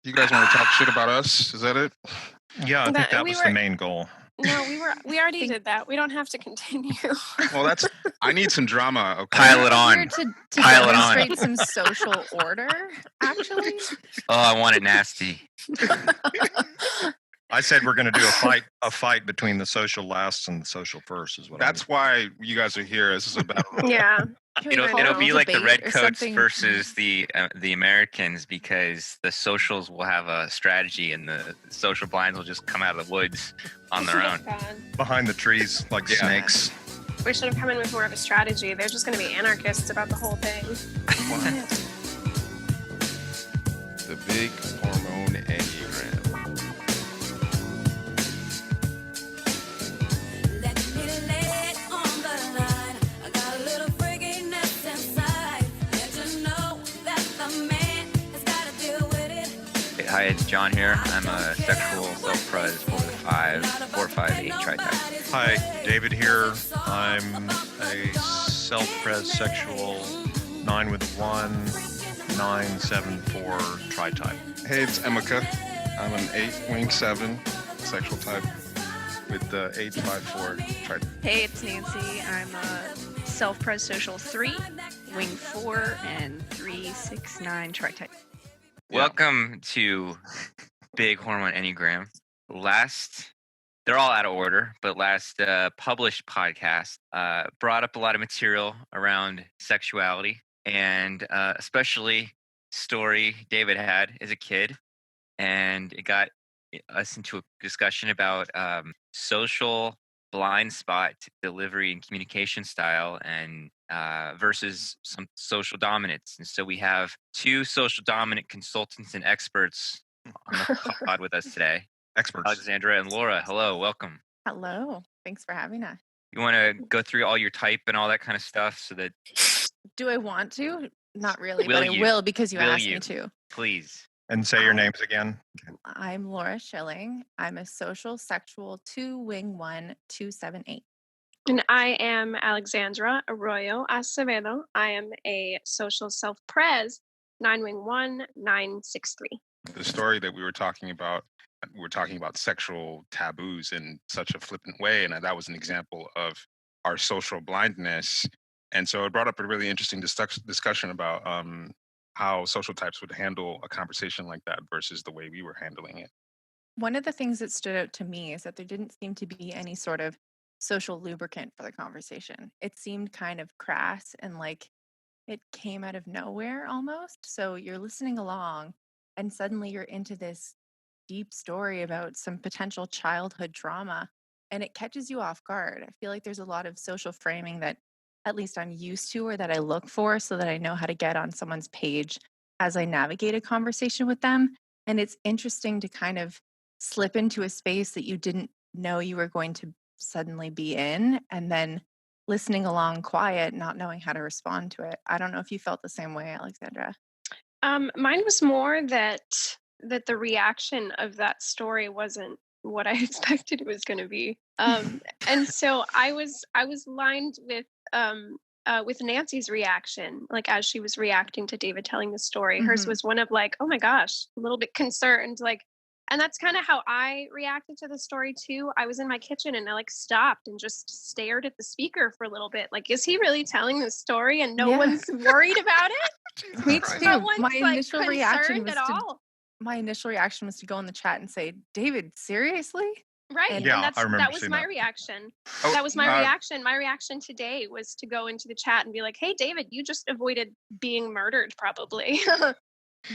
You guys want to talk shit about us? Is that it? Yeah, I think that we was were the main goal. no, we already did that. We don't have to continue. Well, I need some drama. Okay. Pile it We're on. here to Pile it on. demonstrate some social order, actually. Oh, I want it nasty. I said we're going to do a fight between the social lasts and the social first is what That's why you guys are here. This is a battle. Yeah. It'll be like the debate or redcoats something? versus the Americans, because the socials will have a strategy and the social blinds will just come out of the woods on their own. behind the trees like Yeah. snakes. We should have come in with more of a strategy. They're just going to be anarchists about the whole thing. The big hormone enneagram. Hi, it's John here. I'm a sexual self-pres 458 tri-type. Hi, David here. I'm a self-pres sexual 9 with 1, 974 tri-type. Hey, it's Emeka. I'm an 8 wing 7 sexual type with the 854 type. Hey, it's Nancy. I'm a self-pres social 3, wing 4, and 369 tri-type. Welcome to Big Hormone Enneagram. They're all out of order, but last published podcast brought up a lot of material around sexuality, and especially story David had as a kid, and it got us into a discussion about social blind spot delivery and communication style and versus some social dominance. And so we have two social dominant consultants and experts on the pod with us today. Experts. Alexandra and Laura, hello, welcome. Hello. Thanks for having us. You want to go through all your type and all that kind of stuff so that... Do I want to? Not really, Will but you? I will because you Will asked you? me to. Please. And say your names again. I'm Laura Schilling. I'm a social sexual 2 wing 1 278. And I am Alexandra Arroyo Acevedo. I am a social self-pres 9 wing 1 963. The story that we were talking about sexual taboos in such a flippant way, and that was an example of our social blindness. And so it brought up a really interesting discussion about how social types would handle a conversation like that versus the way we were handling it. One of the things that stood out to me is that there didn't seem to be any sort of social lubricant for the conversation. It seemed kind of crass and like it came out of nowhere almost. So you're listening along and suddenly you're into this deep story about some potential childhood trauma and it catches you off guard. I feel like there's a lot of social framing that at least I'm used to or that I look for so that I know how to get on someone's page as I navigate a conversation with them. And it's interesting to kind of slip into a space that you didn't know you were going to suddenly be in and then listening along quiet, not knowing how to respond to it. I don't know if you felt the same way, Alexandra. Mine was more that the reaction of that story wasn't what I expected it was going to be. And so I was lined with Nancy's reaction, like as she was reacting to David telling the story. Hers Mhm. was one of like, oh my gosh, a little bit concerned, like, and that's kind of how I reacted to the story too. I was in my kitchen and I like stopped and just stared at the speaker for a little bit. Like, is he really telling this story and no Yeah. one's worried about it? Me Christ. too. No one's My like initial reaction concerned was at to all. my initial reaction was to go in the chat and say, David, seriously? Right. And- Yeah, and I remember that was seeing my that. reaction. Oh, That was my reaction. My reaction today was to go into the chat and be like, hey, David, you just avoided being murdered, probably.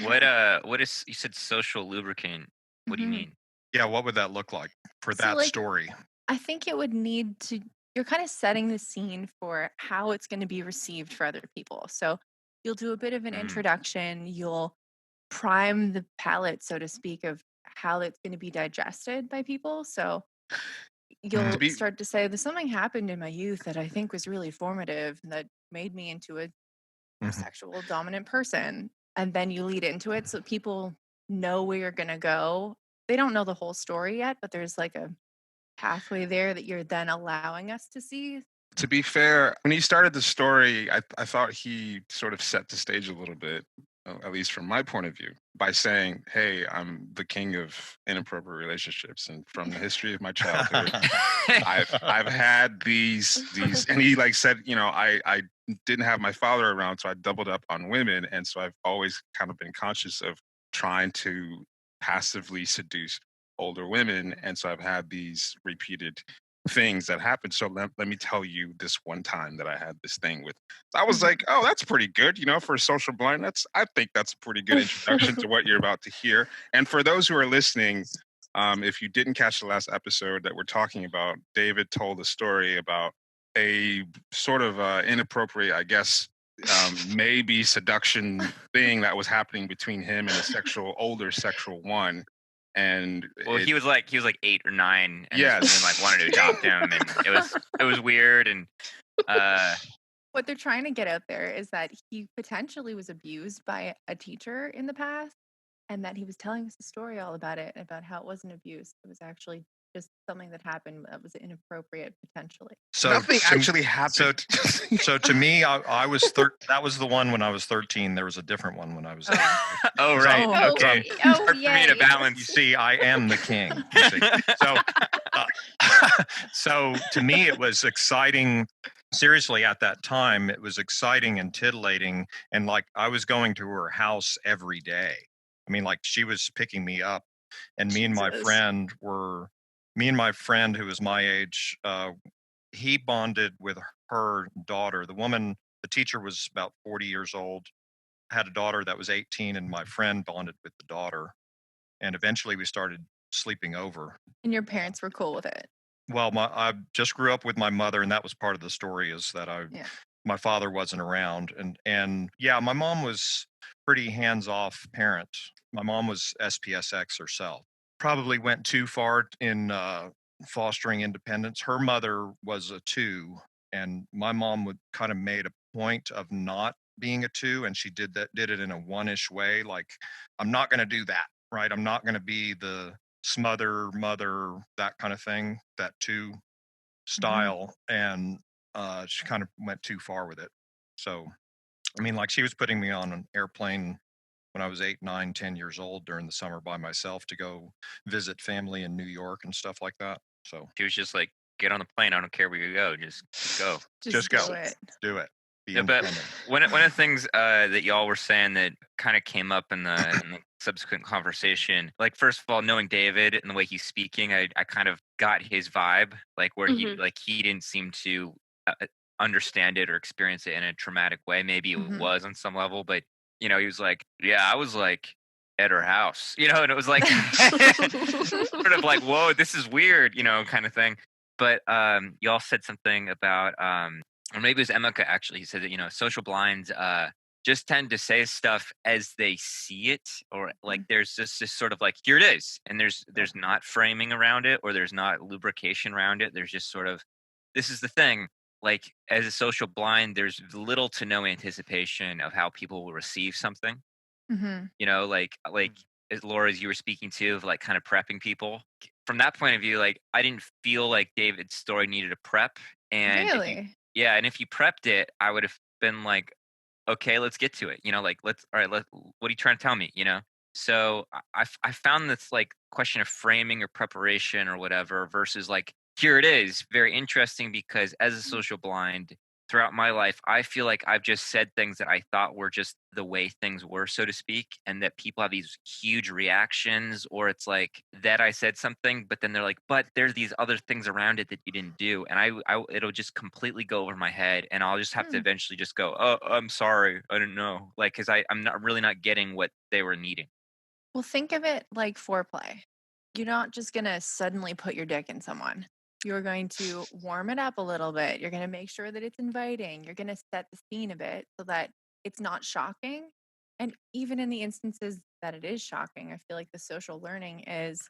What is, you said social lubricant. What do you Mhm. mean? Yeah, what would that look like for So, that like, story? I think it would need to, you're kind of setting the scene for how it's going to be received for other people. So you'll do a bit of an Mm. introduction, you'll prime the palate, so to speak, of how it's going to be digested by people. So you'll be- start to say, there's something happened in my youth that I think was really formative and that made me into a Mhm. sexual dominant person. And then you lead into it so people know where you're going to go. They don't know the whole story yet, but there's like a pathway there that you're then allowing us to see. To be fair, when he started the story, I thought he sort of set the stage a little bit at least from my point of view, by saying, "Hey, I'm the king of inappropriate relationships, and from the history of my childhood, I've had these." And he like said, I didn't have my father around, so I doubled up on women, and so I've always kind of been conscious of trying to passively seduce older women, and so I've had these repeated things that happen. So let me tell you this one time that I had this thing with. I was Mhm. like, oh, that's pretty good, for social blind. I think that's a pretty good introduction to what you're about to hear. And for those who are listening, if you didn't catch the last episode that we're talking about, David told a story about a sort of inappropriate, I guess, maybe seduction thing that was happening between him and a older sexual one. And Well, it, he was like 8 or 9, and this woman like yes. wanted to adopt him, and it was weird, and uh, What they're trying to get out there is that he potentially was abused by a teacher in the past, and that he was telling us a story all about it, about how it wasn't abuse. It was actually just something that happened that was inappropriate potentially. So Nothing to, actually happened. so to me, I was that was the one when I was 13. There was a different one when I was 8. oh Because right, Oh, okay, oh, hard for me to yay. balance. you see, I am the king. You see. So, uh, so to me, it was exciting. Seriously, at that time, it was exciting and titillating, and like I was going to her house every day. I mean, like she was picking me up, and Jesus. me and my friend who was my age, he bonded with her daughter. The teacher was about 40 years old, had a daughter that was 18, and my friend bonded with the daughter. And eventually we started sleeping over. And your parents were cool with it. Well, I just grew up with my mother, and that was part of the story, is that Yeah. my father wasn't around. And yeah, my mom was pretty hands-off parent. My mom was SPSX herself. Probably went too far in fostering independence. Her mother was a 2, and my mom would kind of made a point of not being a 2, and she did it in a 1-ish way, like, I'm not going to do that, right? I'm not going to be the smother mother, that kind of thing, that 2 style. And she kind of went too far with it. So I mean, like, she was putting me on an airplane when I was 8, 9, 10 years old during the summer by myself to go visit family in New York and stuff like that. So She was just like, get on the plane. I don't care where you go. Just go. Just go. do it. Do it. Be No, but independent. one of the things that y'all were saying that kind of came up in the subsequent conversation, like first of all, knowing David and the way he's speaking, I kind of got his vibe, like where he didn't seem to understand it or experience it in a traumatic way. Maybe it was on some level, but he was like, yeah, I was like at her house, and it was like sort of like, whoa, this is weird, kind of thing. But y'all said something about or maybe it was Emeka actually. He said that social blinds just tend to say stuff as they see it, or like there's just this sort of like, here it is, and there's not framing around it, or there's not lubrication around it. There's just sort of, this is the thing. Like as a social blind, there's little to no anticipation of how people will receive something. Like as Laura, as you were speaking to, of like kind of prepping people. From that point of view, like I didn't feel like David's story needed a prep, and Really? and if you prepped it, I would have been like, okay, let's get to it. Like all right, what are you trying to tell me? So I found this like question of framing or preparation or whatever versus like, here it is, very interesting, because as a social blind throughout my life, I feel like I've just said things that I thought were just the way things were, so to speak, and that people have these huge reactions, or it's like that I said something, but then they're like, but there's these other things around it that you didn't do, and it'll just completely go over my head, and I'll just have to eventually just go, oh, I'm sorry, I didn't know, like, because I'm not really not getting what they were needing. Well, think of it like foreplay. You're not just going to suddenly put your dick in someone. You're going to warm it up a little bit. You're going to make sure that it's inviting. You're going to set the scene a bit so that it's not shocking. And even in the instances that it is shocking, I feel like the social learning is,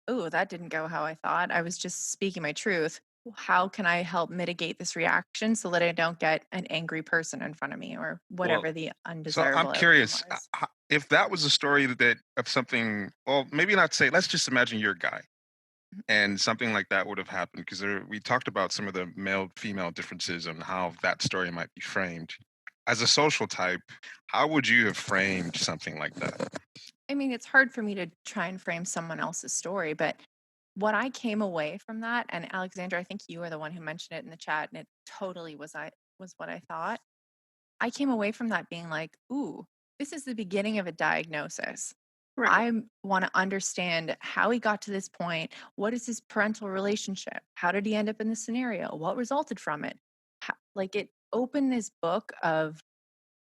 oh, that didn't go how I thought. I was just speaking my truth. How can I help mitigate this reaction so that I don't get an angry person in front of me, or whatever the So undesirable I'm outcome curious, was? if that was a story that of something, well, maybe not say, let's just imagine you're a guy and something like that would have happened, because we talked about some of the male female differences and how that story might be framed. as a social type, how would you have framed something like that? I mean, it's hard for me to try and frame someone else's story, but what I came away from that, and Alexandra, I think you were the one who mentioned it in the chat, and it totally was what I thought. I came away from that being like, ooh, this is the beginning of a diagnosis. Right. I want to understand how he got to this point. What is his parental relationship? How did he end up in this scenario? What resulted from it? Like it opened this book of,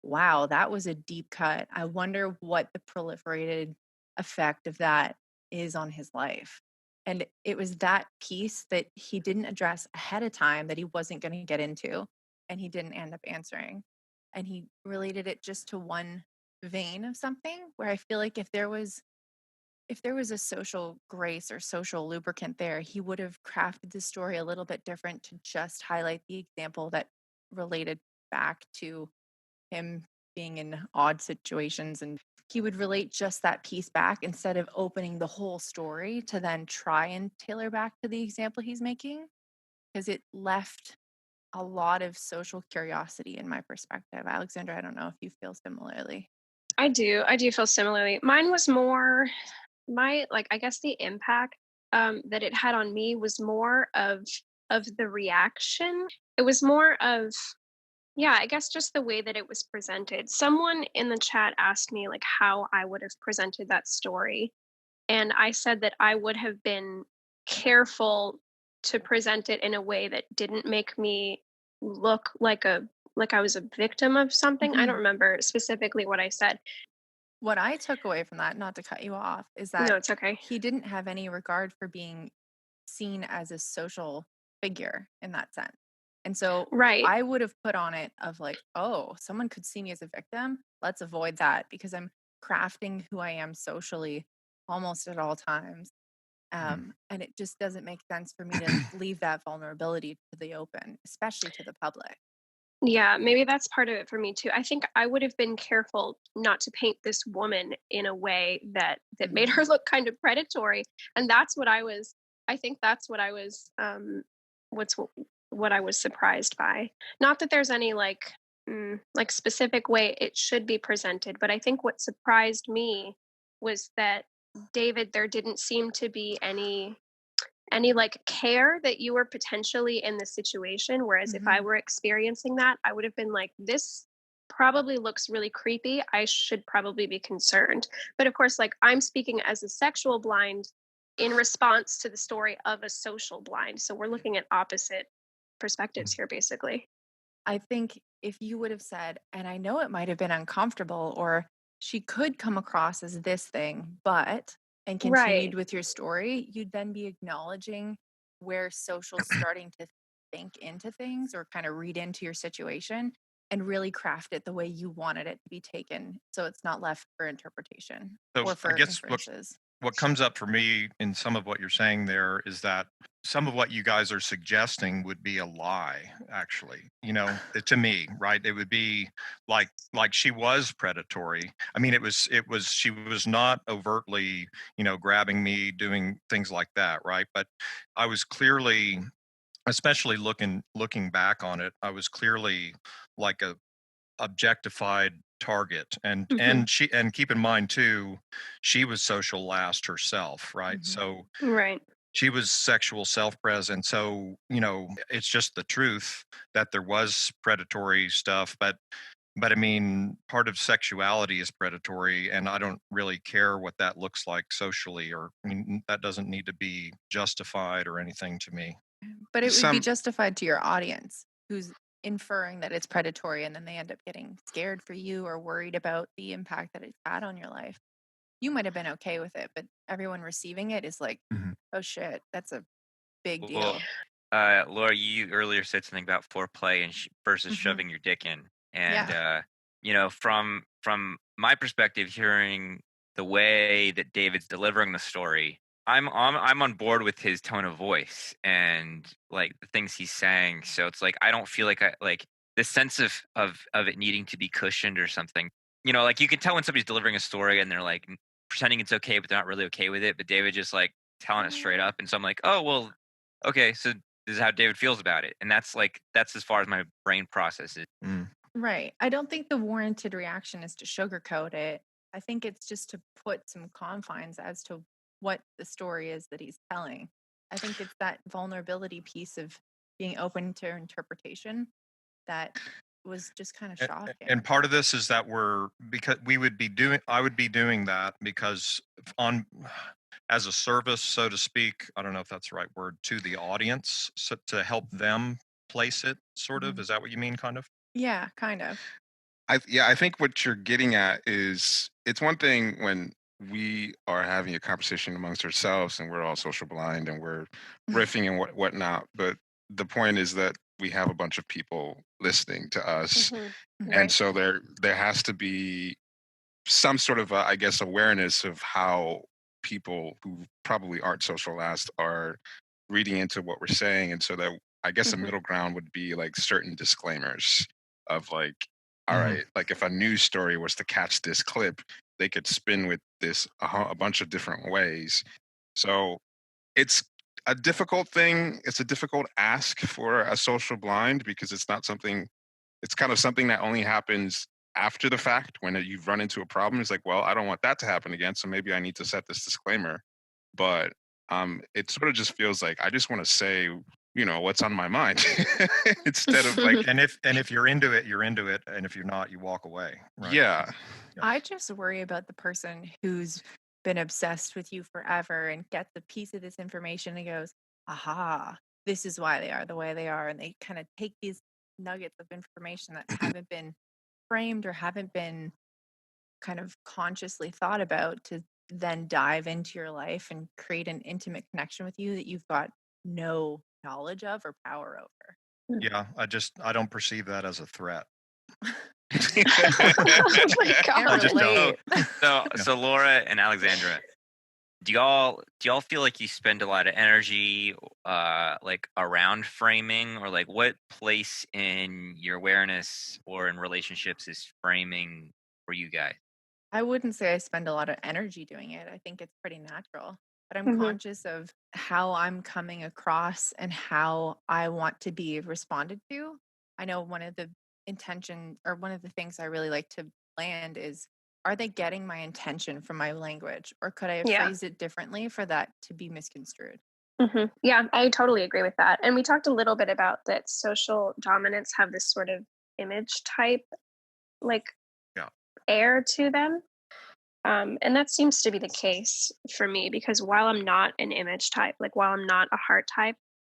wow, that was a deep cut. I wonder what the proliferated effect of that is on his life. And it was that piece that he didn't address ahead of time that he wasn't going to get into, and he didn't end up answering. And he related it just to one vein of something where I feel like if there was a social grace or social lubricant there, he would have crafted the story a little bit different to just highlight the example that related back to him being in odd situations, and he would relate just that piece back instead of opening the whole story to then try and tailor back to the example he's making, because it left a lot of social curiosity in my perspective. Alexandra, I don't know if you feel similarly. I do. I do feel similarly. Mine was more I guess the impact that it had on me was more of the reaction. It was more of, yeah, I guess just the way that it was presented. Someone in the chat asked me like how I would have presented that story, and I said that I would have been careful to present it in a way that didn't make me look like I was a victim of something. I don't remember specifically what I said. What I took away from that, not to cut you off, is No, that it's okay. he didn't have any regard for being seen as a social figure in that sense. And so Right. I would have put on it of like, oh, someone could see me as a victim. Let's avoid that because I'm crafting who I am socially almost at all times. And it just doesn't make sense for me to leave that vulnerability to the open, especially to the public. Yeah, maybe that's part of it for me too. I think I would have been careful not to paint this woman in a way that made her look kind of predatory, and that's what I think that's what I was what's what I was surprised by. Not that there's any like specific way it should be presented, but I think what surprised me was that David, there didn't seem to be any like care that you were potentially in the situation, whereas if I were experiencing that, I would have been like, this probably looks really creepy, I should probably be concerned. But of course, like, I'm speaking as a sexual blind in response to the story of a social blind, so we're looking at opposite perspectives here basically. I think if you would have said, and I know it might have been uncomfortable, or she could come across as this thing, but, and continued Right. with your story, you'd then be acknowledging where social's starting to think into things or kind of read into your situation and really craft it the way you wanted it to be taken. So it's not left for interpretation So or I for guess inferences. what comes up for me in some of what you're saying there is that some of what you guys are suggesting would be a lie, actually. To me, right? It would be like she was predatory. I mean, she was not overtly, grabbing me, doing things like that, right? But I was clearly, especially looking back on it, I was clearly like a objectified target, and keep in mind too, she was social last herself, right? So Right. she was sexual self-present, so it's just the truth that there was predatory stuff, but I mean, part of sexuality is predatory, and I don't really care what that looks like socially, or I mean, that doesn't need to be justified or anything to me. But it would be Some justified to your audience who's inferring that it's predatory, and then they end up getting scared for you or worried about the impact that it's had on your life. You might have been okay with it, but everyone receiving it is like, oh shit, that's a big deal. Well, Laura, you earlier said something about foreplay and versus Mhm. shoving your dick in, and Yeah. from my perspective, hearing the way that David's delivering the story, I'm on board with his tone of voice and like the things he's saying. So it's like I don't feel like I like the sense of it needing to be cushioned or something. Like you can tell when somebody's delivering a story and they're like pretending it's okay, but they're not really okay with it. But David just like telling it straight up, and so I'm like, oh well, okay, so this is how David feels about it, and that's as far as my brain processes. Right. I don't think the warranted reaction is to sugarcoat it. I think it's just to put some confines as to what the story is that he's telling. I think it's that vulnerability piece of being open to interpretation that was just kind of shocking. And part of this is that I would be doing that because on as a service, so to speak, I don't know if that's the right word, to the audience, so to help them place it, sort of. Mhm. Is that what you mean, kind of? Yeah, kind of. I think what you're getting at is it's one thing when we are having a conversation amongst ourselves and we're all social blind and we're riffing and whatnot, but the point is that we have a bunch of people listening to us, Mm-hmm. and Right. so there has to be some sort of I guess awareness of how people who probably aren't social last are reading into what we're saying, and so that I guess a Mhm. middle ground would be like certain disclaimers of like, all Mhm. right, like if a news story was to catch this clip, they could spin with this a bunch of different ways. So it's a difficult thing. It's a difficult ask for a social blind because it's not something. It's kind of something that only happens after the fact when you've run into a problem. It's like, well, I don't want that to happen again, so maybe I need to set this disclaimer. But it sort of just feels like I just want to say, what's on my mind instead of like, And if you're into it, you're into it, and if you're not, you walk away, right? yeah, I just worry about the person who's been obsessed with you forever and gets a piece of this information and goes, aha, this is why they are the way they are. And they kind of take these nuggets of information that haven't been framed or haven't been kind of consciously thought about to then dive into your life and create an intimate connection with you that you've got no knowledge of or power over. Yeah, I don't perceive that as a threat. Oh my Can't I just God. don't. relate. So Laura and Alexandra, do y'all feel like you spend a lot of energy like around framing, or like what place in your awareness or in relationships is framing for you guys? I wouldn't say I spend a lot of energy doing it. I think it's pretty natural, but I'm Mhm. conscious of how I'm coming across and how I want to be responded to. I know one of the intention or one of the things I really like to land is, are they getting my intention from my language, or could I have Yeah. phrased it differently for that to be misconstrued? Yeah, I totally agree with that. And we talked a little bit about that social dominants have this sort of image type, like Yeah. air to them. And that seems to be the case for me because while I'm not an image type, like while I'm not a heart type,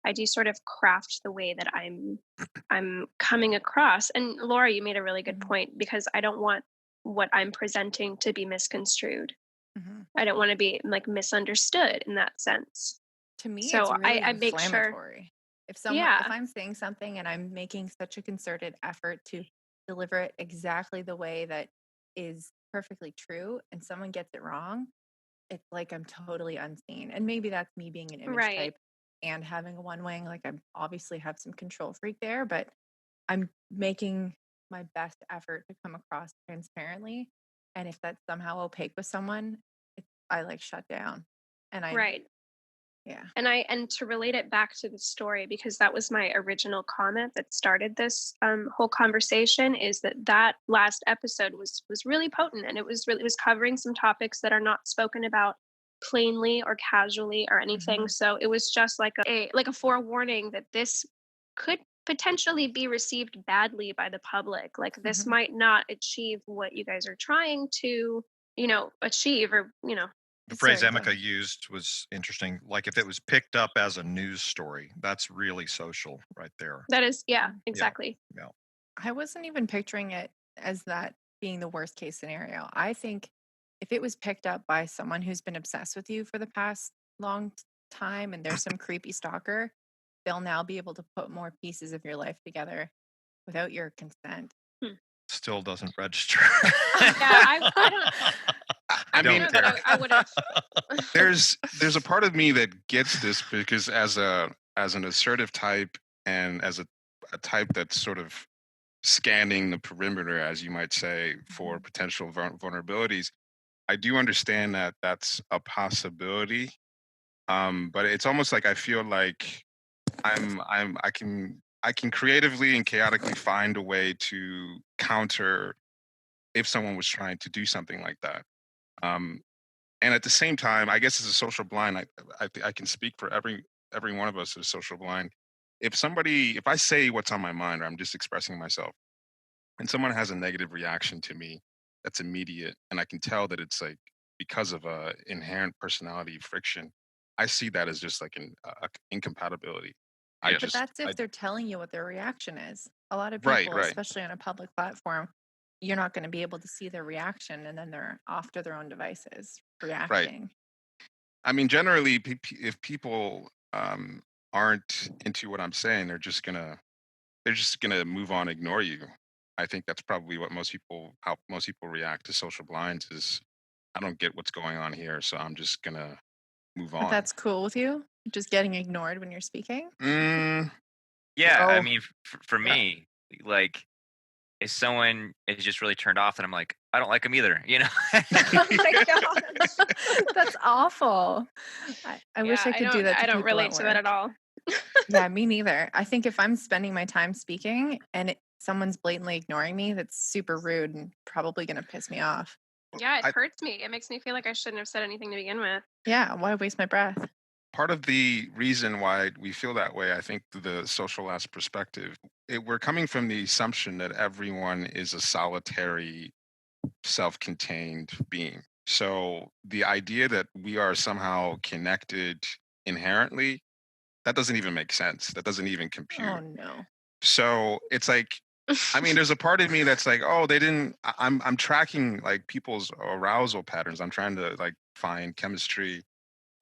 I do sort of craft the way that I'm coming across. And Laura, you made a really good Mhm. point because I don't want what I'm presenting to be misconstrued. Mhm. I don't want to be like misunderstood in that sense. To me, it's So really I make sure, inflammatory. If yeah, I'm saying something and I'm making such a concerted effort to deliver it exactly the way that is perfectly true and someone gets it wrong, it's like I'm totally unseen. And maybe that's me being an image right. type and having a one wing. Like I obviously have some control freak there, but I'm making my best effort to come across transparently. And if that's somehow opaque with someone, I like shut down. And Right. yeah. And to relate it back to the story, because that was my original comment that started this whole conversation, is that last episode was really potent, and it was covering some topics that are not spoken about plainly or casually or anything. Mhm. So it was just like a forewarning that this could potentially be received badly by the public. Like this Mhm. might not achieve what you guys are trying to, achieve, or The phrase Certainly. Emeka used was interesting. Like if it was picked up as a news story, that's really social right there. that is, yeah, Mhm. Yeah. exactly. Yeah. I wasn't even picturing it as that being the worst case scenario. I think if it was picked up by someone who's been obsessed with you for the past time and there's some creepy stalker, they'll now be able to put more pieces of your life together without your consent. Still doesn't register. Yeah, I don't. I I don't mean, know that I would have. there's a part of me that gets this because as an assertive type and as a type that's sort of scanning the perimeter, as you might say, for Mhm. potential vulnerabilities, I do understand that that's a possibility. But it's almost like I feel like I I can creatively and chaotically find a way to counter if someone was trying to do something like that. Um, and at the same time, I guess as a social blind, I can speak for every one of us as social blind. If I say what's on my mind, or I'm just expressing myself, and someone has a negative reaction to me, that's immediate, and I can tell that it's like because of a inherent personality friction. I see that as just like a incompatibility. I Yeah. But just, that's if they're telling you what their reaction is. A lot of right, people, right. especially on a public platform, you're not going to be able to see their reaction, and then they're off to their own devices Right. reacting. I mean, generally, if people aren't into what I'm saying, they're just gonna move on, ignore you. I think that's probably how most people react to social blinds is, I don't get what's going on here, so I'm just gonna move But on. that's cool with you? Just getting ignored when you're speaking? Mm, Yeah, I Oh. mean, for yeah, me, like, if someone is just really turned off, then I'm like, I don't like them either, you know? Oh my gosh. That's awful. I wish Yeah, I could do that I to don't people relate at to that work. at all. Yeah, me neither. I think if I'm spending my time speaking and someone's blatantly ignoring me, that's super rude and probably going to piss me off. Yeah, it I, hurts me. It makes me feel like I shouldn't have said anything to begin with. Yeah, why waste my breath? part of the reason why we feel that way, I think, the socialist perspective, we're coming from the assumption that everyone is a solitary, self-contained being. So the idea that we are somehow connected inherently, that doesn't even make sense. That doesn't even compute. Oh no. So it's like, I mean, there's a part of me that's like, oh, they didn't. I'm tracking like people's arousal patterns. I'm trying to like find chemistry,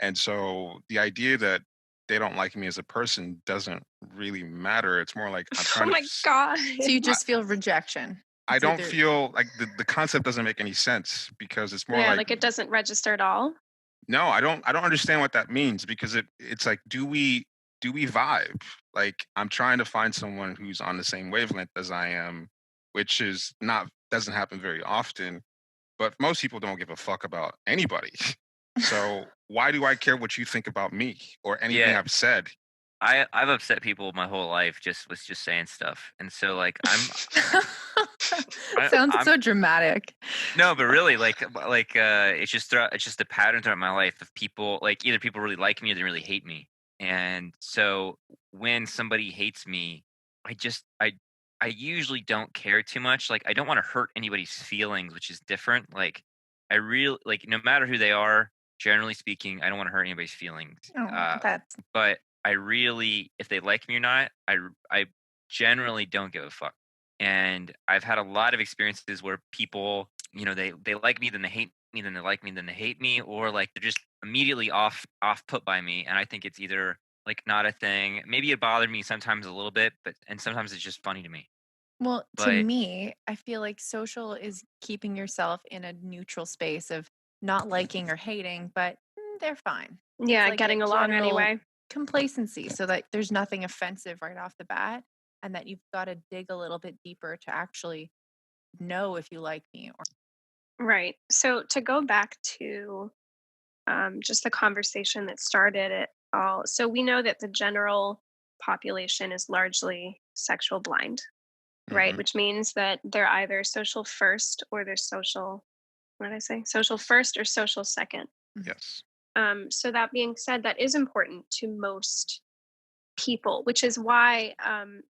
and so the idea that they don't like me as a person doesn't really matter. It's more like I'm Oh trying to. my god. So you I, just feel rejection. I It's don't either feel like the concept doesn't make any sense because it's more Yeah, like, like it doesn't register at all. no, I don't understand what that means because it's like, do we vibe? Like I'm trying to find someone who's on the same wavelength as I am, which is not doesn't happen very often, but most people don't give a fuck about anybody. So why do I care what you think about me or anything Yeah, I've said? I've upset people my whole life just with just saying stuff, and so like Sounds I'm so dramatic. no, but really it's just a pattern throughout my life of people, like, either people really like me or they really hate me, and so when somebody hates me, I just I usually don't care too much. Like, I don't want to hurt anybody's feelings, which is different. Like, I really, like, no matter who they are, generally speaking, I don't want to hurt anybody's feelings. Oh, that's But I really, if they like me or not, I generally don't give a fuck. And I've had a lot of experiences where people, they like me, then they hate me, then they like me, then they hate me, or like they're just immediately off put by me. And I think it's either like not a thing. Maybe it bothered me sometimes a little bit, and sometimes it's just funny to me. well, to But me, I feel like social is keeping yourself in a neutral space of not liking or hating, but they're fine. It's Yeah, like a getting along general anyway. complacency so that there's nothing offensive right off the bat and that you've got to dig a little bit deeper to actually know if you like me or Right. So to go back to just the conversation that started it all. So we know that the general population is largely sexual blind, right? Hmm. Which means that they're either social first or they're social, what did I say? Social first or social second. Yes. So that being said, that is important to most people, which is why.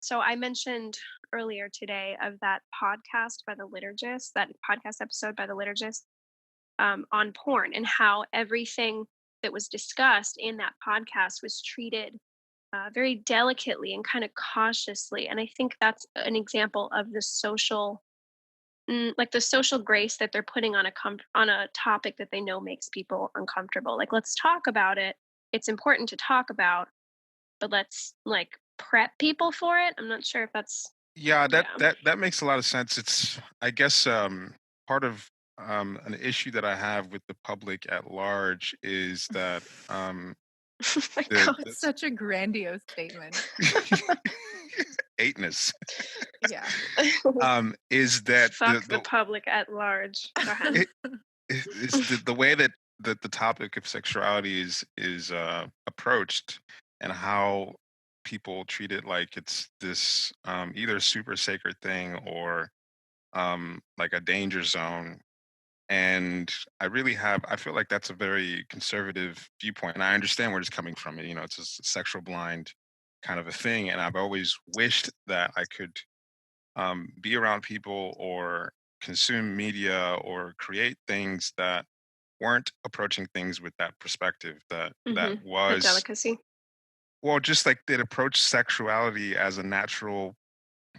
So I mentioned earlier today of that podcast by the liturgist, that podcast episode by the liturgist on porn, and how everything that was discussed in that podcast was treated very delicately and kind of cautiously. And I think that's an example of the social, like the social grace that they're putting on on a topic that they know makes people uncomfortable. Like, let's talk about it. It's important to talk about, but let's like prep people for it. I'm not sure if that's Yeah, that yeah. that that makes a lot of sense. It's, I guess, part of an issue that I have with the public at large is that Oh my the, god. the such a grandiose statement. eightness Yeah. is that Fuck the public at large. Go ahead. it, is the way that the topic of sexuality is approached, and how people treat it like it's this either super sacred thing or like a danger zone. And I feel like that's a very conservative viewpoint. And I understand where it's coming from. You know, it's a sexual blind kind of a thing. And I've always wished that I could be around people or consume media or create things that weren't approaching things with that perspective that The was, delicacy. well, just like that approach sexuality as a natural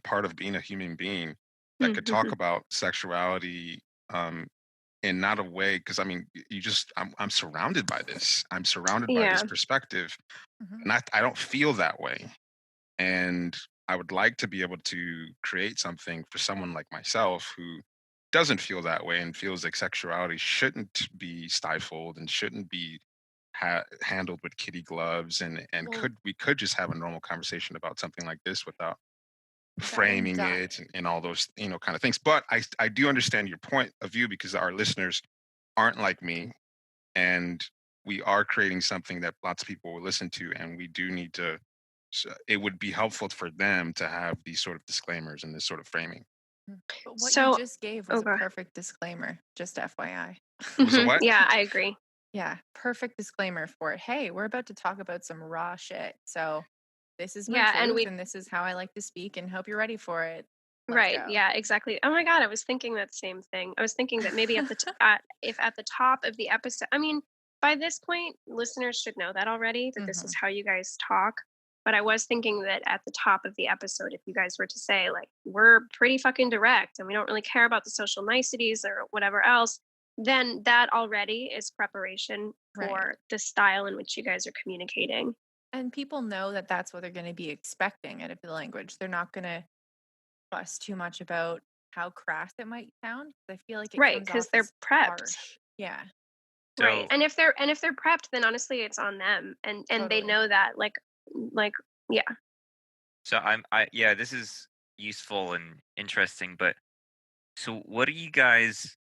part of being a human being, that could talk about sexuality um in not a way, because I mean you just I'm surrounded by this. I'm surrounded by this Yeah. perspective, Mhm. and I don't feel that way. And I would like to be able to create something for someone like myself who doesn't feel that way and feels like sexuality shouldn't be stifled and shouldn't be handled with kitty gloves, and Well, we could just have a normal conversation about something like this without that and framing it and all those kind of things. But I do understand your point of view, because our listeners aren't like me, and we are creating something that lots of people will listen to, and we do need to, so it would be helpful for them to have these sort of disclaimers and this sort of framing. But what you So, just gave was a okay. perfect disclaimer, just FYI. Was it what? Yeah, I agree. Yeah, perfect disclaimer for, hey, we're about to talk about some raw shit. So this is my Yeah, and truth, and this is how I like to speak, and hope you're ready for it. Let's right, go. yeah, exactly. Oh my god, I was thinking that same thing. I was thinking that maybe at the if at the top of the episode, I mean, by this point, listeners should know that already, that this is how you guys talk. But I was thinking that at the top of the episode, if you guys were to say, like, we're pretty fucking direct and we don't really care about the social niceties or whatever else, then that already is preparation Right. for the style in which you guys are communicating. And people know that that's what they're going to be expecting out of the language. They're not going to fuss too much about how crass it might sound. I feel like it Right, comes because off they're as prepped. harsh. Yeah, Right. So And if they're prepped, then honestly it's on them. And they totally. know that like yeah. so yeah, this is useful and interesting, but so what are you guys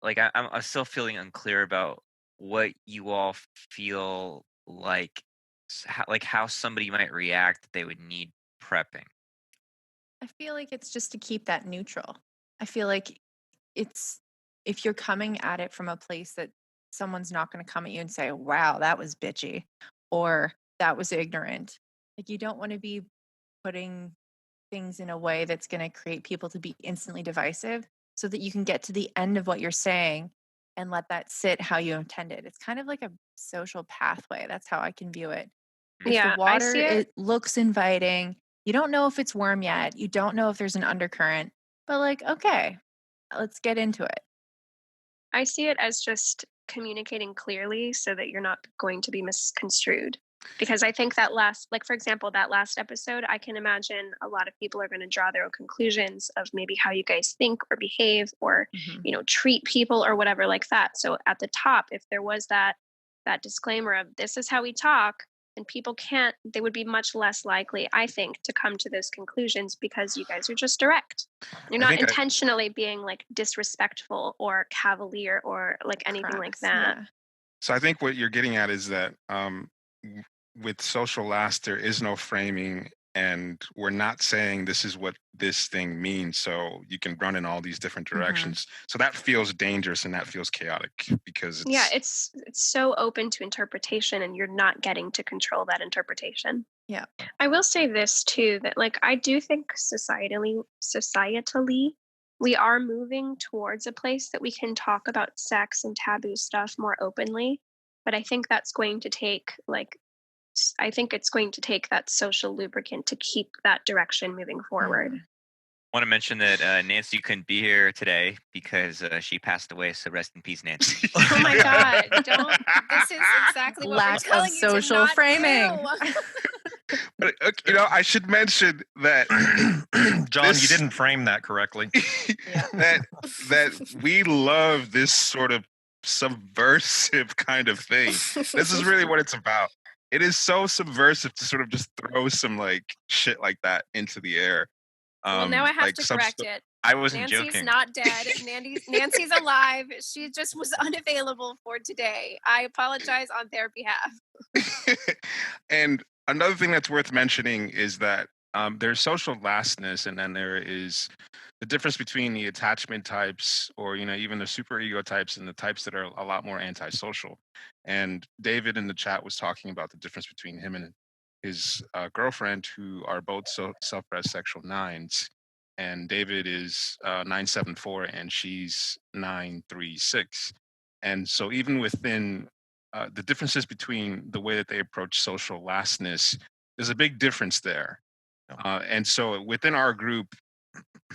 like? I'm still feeling unclear about what you all feel like, how somebody might react that they would need prepping. I feel like it's just to keep that neutral. I feel like it's if you're coming at it from a place that someone's not going to come at you and say, wow, that was bitchy or that was ignorant. Like you don't want to be putting things in a way that's going to create people to be instantly divisive so that you can get to the end of what you're saying and let that sit how you intended. It's kind of like a social pathway. That's how I can view it. If the Yeah, I water see it. it looks inviting, you don't know if it's warm yet, you don't know if there's an undercurrent, but like, okay, let's get into it. I see it as just communicating clearly so that you're not going to be misconstrued. Because I think that like for example, that last episode, I can imagine a lot of people are going to draw their own conclusions of maybe how you guys think or behave or, treat people or whatever like that. So at the top, if there was that disclaimer of this is how we talk, and people they would be much less likely, I think, to come to those conclusions because you guys are just direct. You're not intentionally being like disrespectful or cavalier or like anything like that. Yeah. So I think what you're getting at is that with social last, there is no framing, and we're not saying this is what this thing means. So you can run in all these different directions. So that feels dangerous and that feels chaotic because it's so open to interpretation, and you're not getting to control that interpretation. Yeah. I will say this too, that like I do think societally we are moving towards a place that we can talk about sex and taboo stuff more openly. But I think that's going to take I think it's going to take that social lubricant to keep that direction moving forward. Want to mention that Nancy couldn't be here today because she passed away. So rest in peace, Nancy. Oh my God! Don't. This is exactly what Lack we're of telling you to social not framing. do. But I should mention that John, you didn't frame that correctly. that we love this sort of subversive kind of thing. This is really what it's about. It is so subversive to sort of just throw some like shit like that into the air. Well, now I have to correct it. I wasn't Nancy's joking. not dead. Nancy's alive. She just was unavailable for today. I apologize on their behalf. And another thing that's worth mentioning is that there's social lastness, and then there is the difference between the attachment types, or even the superego types, and the types that are a lot more antisocial. And David in the chat was talking about the difference between him and his girlfriend, who are both self-pres sexual nines. And David is 974, and she's 936. And so even within the differences between the way that they approach social lastness, there's a big difference there. And so within our group,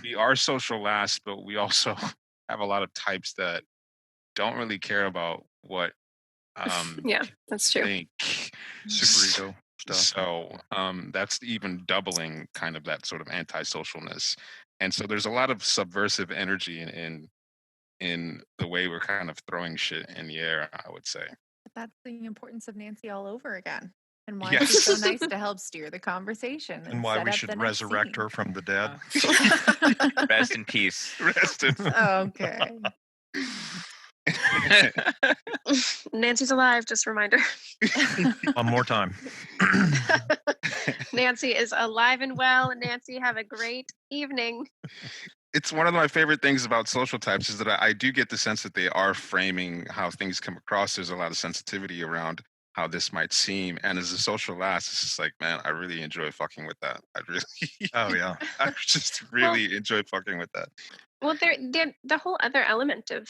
we are social last, but we also have a lot of types that don't really care about what Yeah, that's true. think. Superego stuff. So that's even doubling kind of that sort of antisocialness. And so there's a lot of subversive energy in the way we're kind of throwing shit in the air, I would say. But that's the importance of Nancy all over again. And why Yes. she's so nice to help steer the conversation. And why set we up should the next resurrect scene. her from the dead. Rest in peace. Rest in Okay. Nancy's alive, just a reminder. One more time. Nancy is alive and well. Nancy, have a great evening. It's one of my favorite things about social types is that I do get the sense that they are framing how things come across. There's a lot of sensitivity around how this might seem. And as a social last, it's just like, man, I really enjoy fucking with that. Oh, yeah. I just really enjoy fucking with that. Well, the whole other element of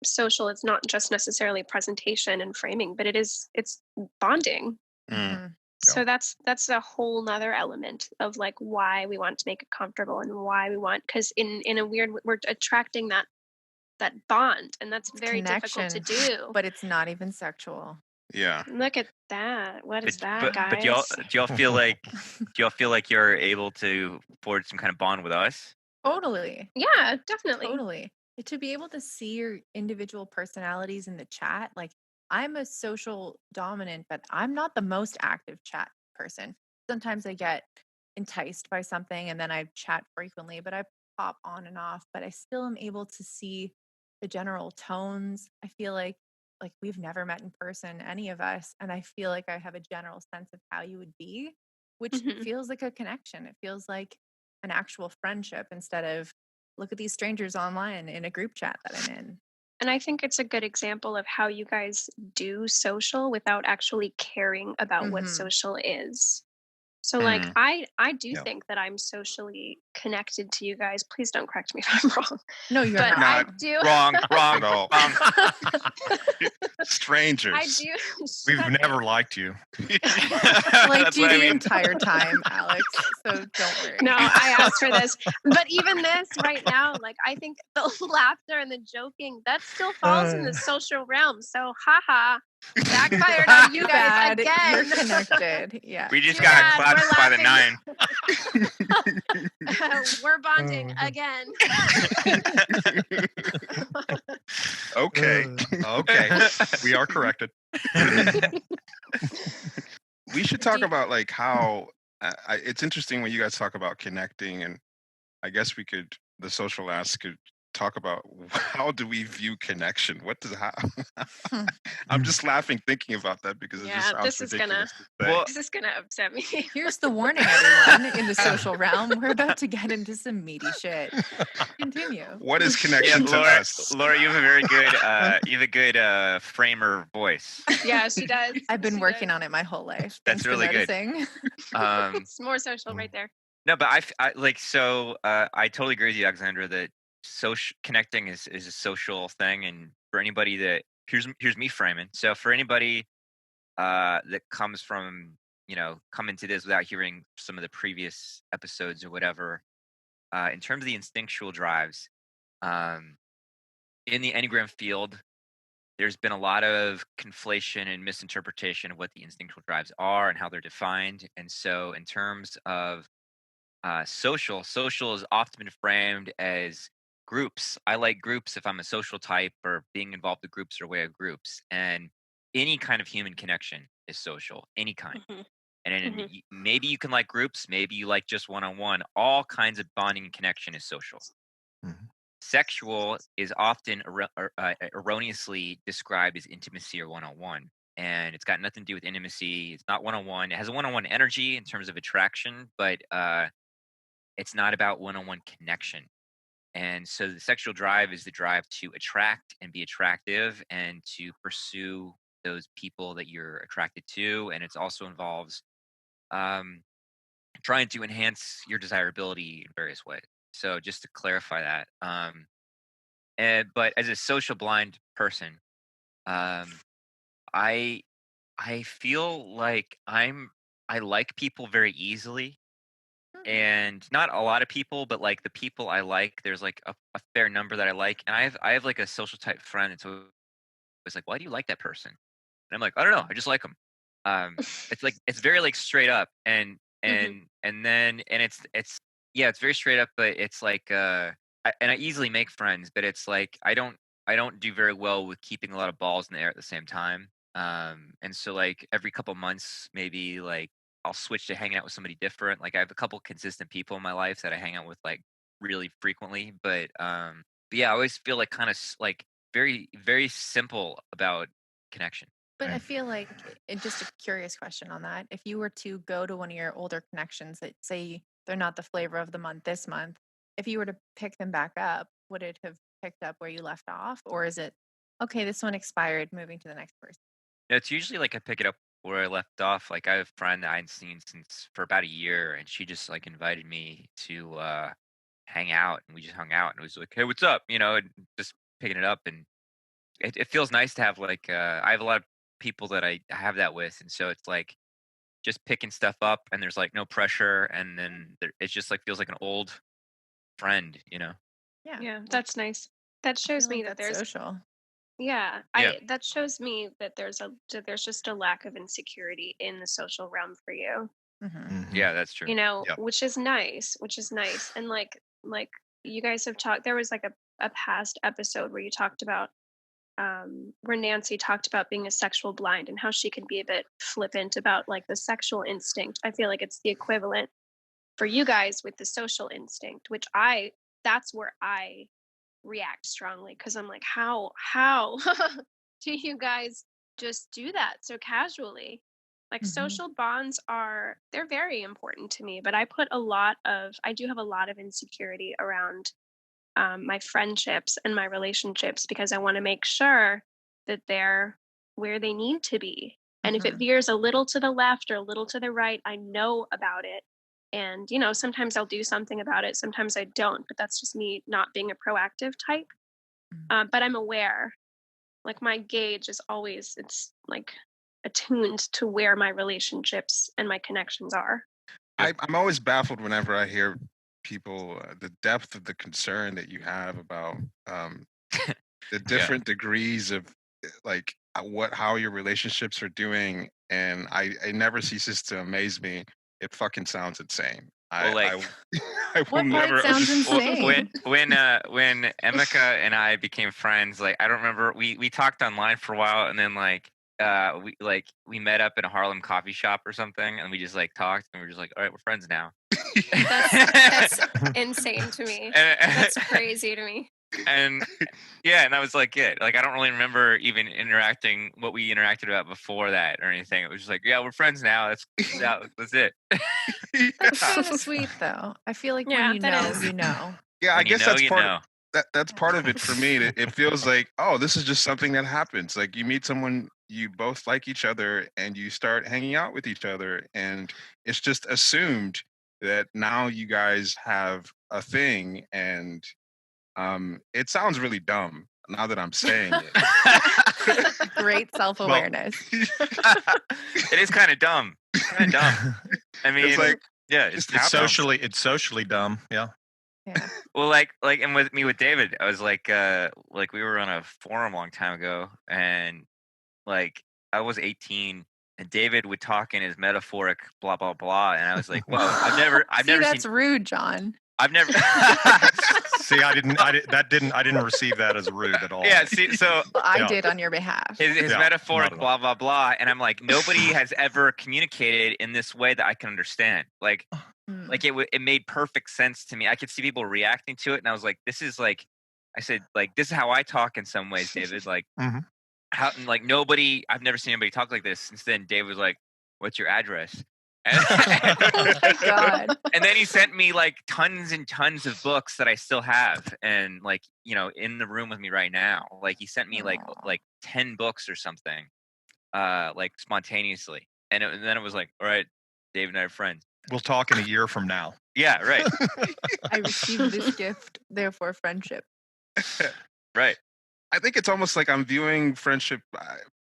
social is not just necessarily presentation and framing, but it's bonding. Mhm. So that's a whole nother element of like why we want to make it comfortable and why we want, because in a weird, we're attracting that bond, and that's very difficult to Connection, do. but it's not even sexual. Yeah. Look at that. What is that, guys? But do y'all feel like you're able to forge some kind of bond with us? Totally. Yeah, definitely. Totally. To be able to see your individual personalities in the chat, like I'm a social dominant, but I'm not the most active chat person. Sometimes I get enticed by something and then I chat frequently, but I pop on and off, but I still am able to see the general tones. I feel like we've never met in person, any of us, and I feel like I have a general sense of how you would be, which Mhm. feels like a connection. It feels like an actual friendship instead of look at these strangers online in a group chat that I'm in. And I think it's a good example of how you guys do social without actually caring about what Mhm. social is. So like I do Yeah. think that I'm socially connected to you guys. Please don't correct me if I'm wrong. No, you're But not. I Not do. wrong at all. Strangers. I do. We've Shut never liked you. Liked That's you what I the mean. entire time, Alex. So don't worry. No, I asked for this. But even this right now, like I think the laughter and the joking, that still falls in the social realm. So haha, backfired on you guys Bad. again. You're connected. Yeah. We just Too got bad, clapped we're by the laughing. 9. We're bonding again. Okay. Okay. We are corrected. We should talk about like how it's interesting when you guys talk about connecting, and I guess the social ask could talk about how do we view connection? What does how? I'm just laughing thinking about that because it just Yeah, sounds this is gonna ridiculous. to say. this is gonna upset me. Here's the warning, everyone, in the social realm. We're about to get into some meaty shit. Continue. What is connection to us? Laura, you have a very good framer voice. Yeah, she does. I've been working on it my whole life. That's Thanks for really good. noticing. It's more social right there. No, but I totally agree with you, Alexandra, that connecting is a social thing, and for anybody that here's me framing. So for anybody that comes from come into this without hearing some of the previous episodes or whatever, in terms of the instinctual drives, in the Enneagram field, there's been a lot of conflation and misinterpretation of what the instinctual drives are and how they're defined. And so in terms of social is often been framed as groups. I like groups if I'm a social type, or being involved with groups or way of groups. And any kind of human connection is social, any kind. Mhm. And then Mhm. maybe you can like groups, maybe you like just one-on-one. All kinds of bonding and connection is social. Mhm. Sexual is often erroneously described as intimacy or one-on-one. and it's got nothing to do with intimacy. It's not one-on-one. It has a one-on-one energy in terms of attraction, but it's not about one-on-one connection. And so the sexual drive is the drive to attract and be attractive and to pursue those people that you're attracted to. And it also involves um, trying to enhance your desirability in various ways. So just to clarify that. But as a social blind person, um, I I feel like I like people very easily, and not a lot of people, but like the people I like, there's like a fair number that I like, and I have like a social type friend, and so it's like, why do you like that person? And I'm like, I don't know, I just like them. It's like it's very like straight up, and Mhm. it's yeah, it's very straight up, but it's like and I easily make friends, but it's like I don't do very well with keeping a lot of balls in the air at the same time. And so like every couple months, maybe like I'll switch to hanging out with somebody different. Like I have a couple consistent people in my life that I hang out with like really frequently, but yeah, I always feel like kind of like very very simple about connection. But I feel like, just a curious question on that. If you were to go to one of your older connections that say they're not the flavor of the month this month, if you were to pick them back up, would it have picked up where you left off? Or is it, okay, this one expired, moving to the next person? It's usually like I pick it up where I left off. Like I have a friend that I hadn't seen since for about a year, and she just like invited me to hang out, and we just hung out, and it was like, hey, what's up? And just picking it up, and it feels nice to have like I have a lot of people that I have that with, and so it's like just picking stuff up, and there's like no pressure, and then it just like feels like an old friend. Yeah. Yeah, that's nice. That I shows feel me like that that's there's social. yeah, Yeah. that shows me that there's just a lack of insecurity in the social realm for you. Mm-hmm. Yeah, that's true. Yep. Which is nice, which is nice. And like you guys have talked, there was like a past episode where you talked about where Nancy talked about being a sexual blind and how she can be a bit flippant about like the sexual instinct. I feel like it's the equivalent for you guys with the social instinct, which that's where I react strongly because I'm like, how do you guys just do that so casually? Like Mm-hmm. social bonds they're very important to me, but I do have a lot of insecurity around my friendships and my relationships because I want to make sure that they're where they need to be. And if it Mm-hmm. veers a little to the left or a little to the right, I know about it. And, sometimes I'll do something about it, sometimes I don't, but that's just me not being a proactive type. But I'm aware. Like my gauge is always, it's like attuned to where my relationships and my connections are. I'm always baffled whenever I hear people, the depth of the concern that you have about the different degrees of like how your relationships are doing, and I never ceases to amaze me. It fucking sounds insane. Well, like I will What part never sounds understand. when insane? when Emeka and I became friends, like I don't remember, we talked online for a while, and then we met up in a Harlem coffee shop or something, and we just like talked, and we were just like, all right, we're friends now. That's insane to me. That's crazy to me. And yeah, and that was like it. Like I don't really remember even interacting what we interacted about before that or anything. It was just like, yeah, we're friends now. That's it. That's kind of sweet, though. I feel like Yeah, when you that know, is. you know. Yeah, I When you guess know, that's you part know. that's part of it for me. It feels like, oh, this is just something that happens. Like you meet someone, you both like each other, and you start hanging out with each other, and it's just assumed that now you guys have a thing, and it sounds really dumb now that I'm saying it. Great self-awareness. It is kind of dumb. Kind of dumb. I mean, It's like, yeah, just It's happens. socially dumb. Yeah. Yeah. well, and with David, I was like we were on a forum a long time ago, and like I was 18, and David would talk in his metaphoric blah blah blah, and I was like, whoa, I've See, never that's seen, rude, John. I've never. See, I didn't receive that as rude at all. Yeah, see, so Well, I Yeah. did on your behalf. his Yeah, metaphoric not at all. blah blah blah, and I'm like, nobody has ever communicated in this way that I can understand. Like Mm. it made perfect sense to me. I could see people reacting to it, and I was like, this is like, I said, like, this is how I talk in some ways, David. Like, Mhm. how like nobody. I've never seen anybody talk like this. Since then, Dave was like, "What's your address?" And, Oh my God. and then he sent me like tons and tons of books that I still have, and like in the room with me right now. Like he sent me Aw. like 10 books or something, like spontaneously, and then it was like, all right, Dave and I are friends. We'll talk in a year from now. Yeah, right, I received this gift, therefore friendship. right. I think it's almost like I'm viewing friendship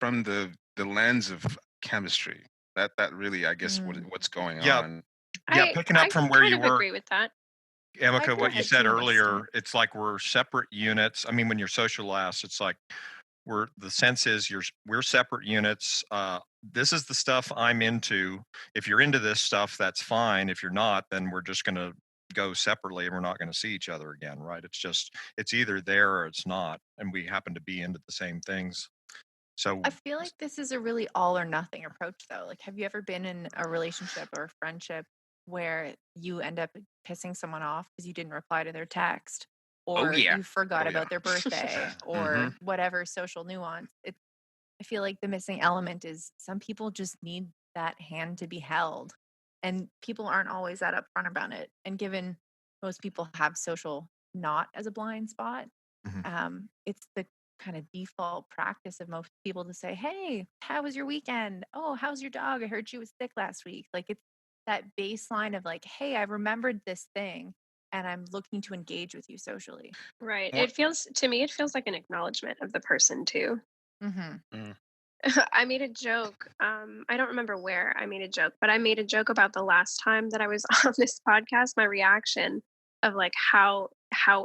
from the lens of chemistry. That really, I guess, what's going Yeah. on. Yeah, picking up from where kind you of were, agree with that. Emika, what you had said to an earlier, extent. it's like we're separate units. I mean, when you're social last, it's like the sense is we're separate units. This is the stuff I'm into. If you're into this stuff, that's fine. If you're not, then we're just going to go separately and we're not going to see each other again, right? It's either there or it's not, and we happen to be into the same things. So I feel like this is a really all or nothing approach, though. Like, have you ever been in a relationship or a friendship where you end up pissing someone off because you didn't reply to their text, or yeah. you forgot Oh, yeah. about their birthday, or whatever social nuance? I feel like the missing element is some people just need that hand to be held, and people aren't always that upfront about it. And given most people have social not as a blind spot, it's the kind of default practice of most people to say, "Hey, how was your weekend? Oh, how's your dog? I heard you was sick last week." Like, it's that baseline of like, "Hey, I remembered this thing and I'm looking to engage with you socially." Right. What- It feels like an acknowledgement of the person too. Mm-hmm. I made a joke. I don't remember where I made a joke, but I made a joke about the last time that I was on this podcast, my reaction of like how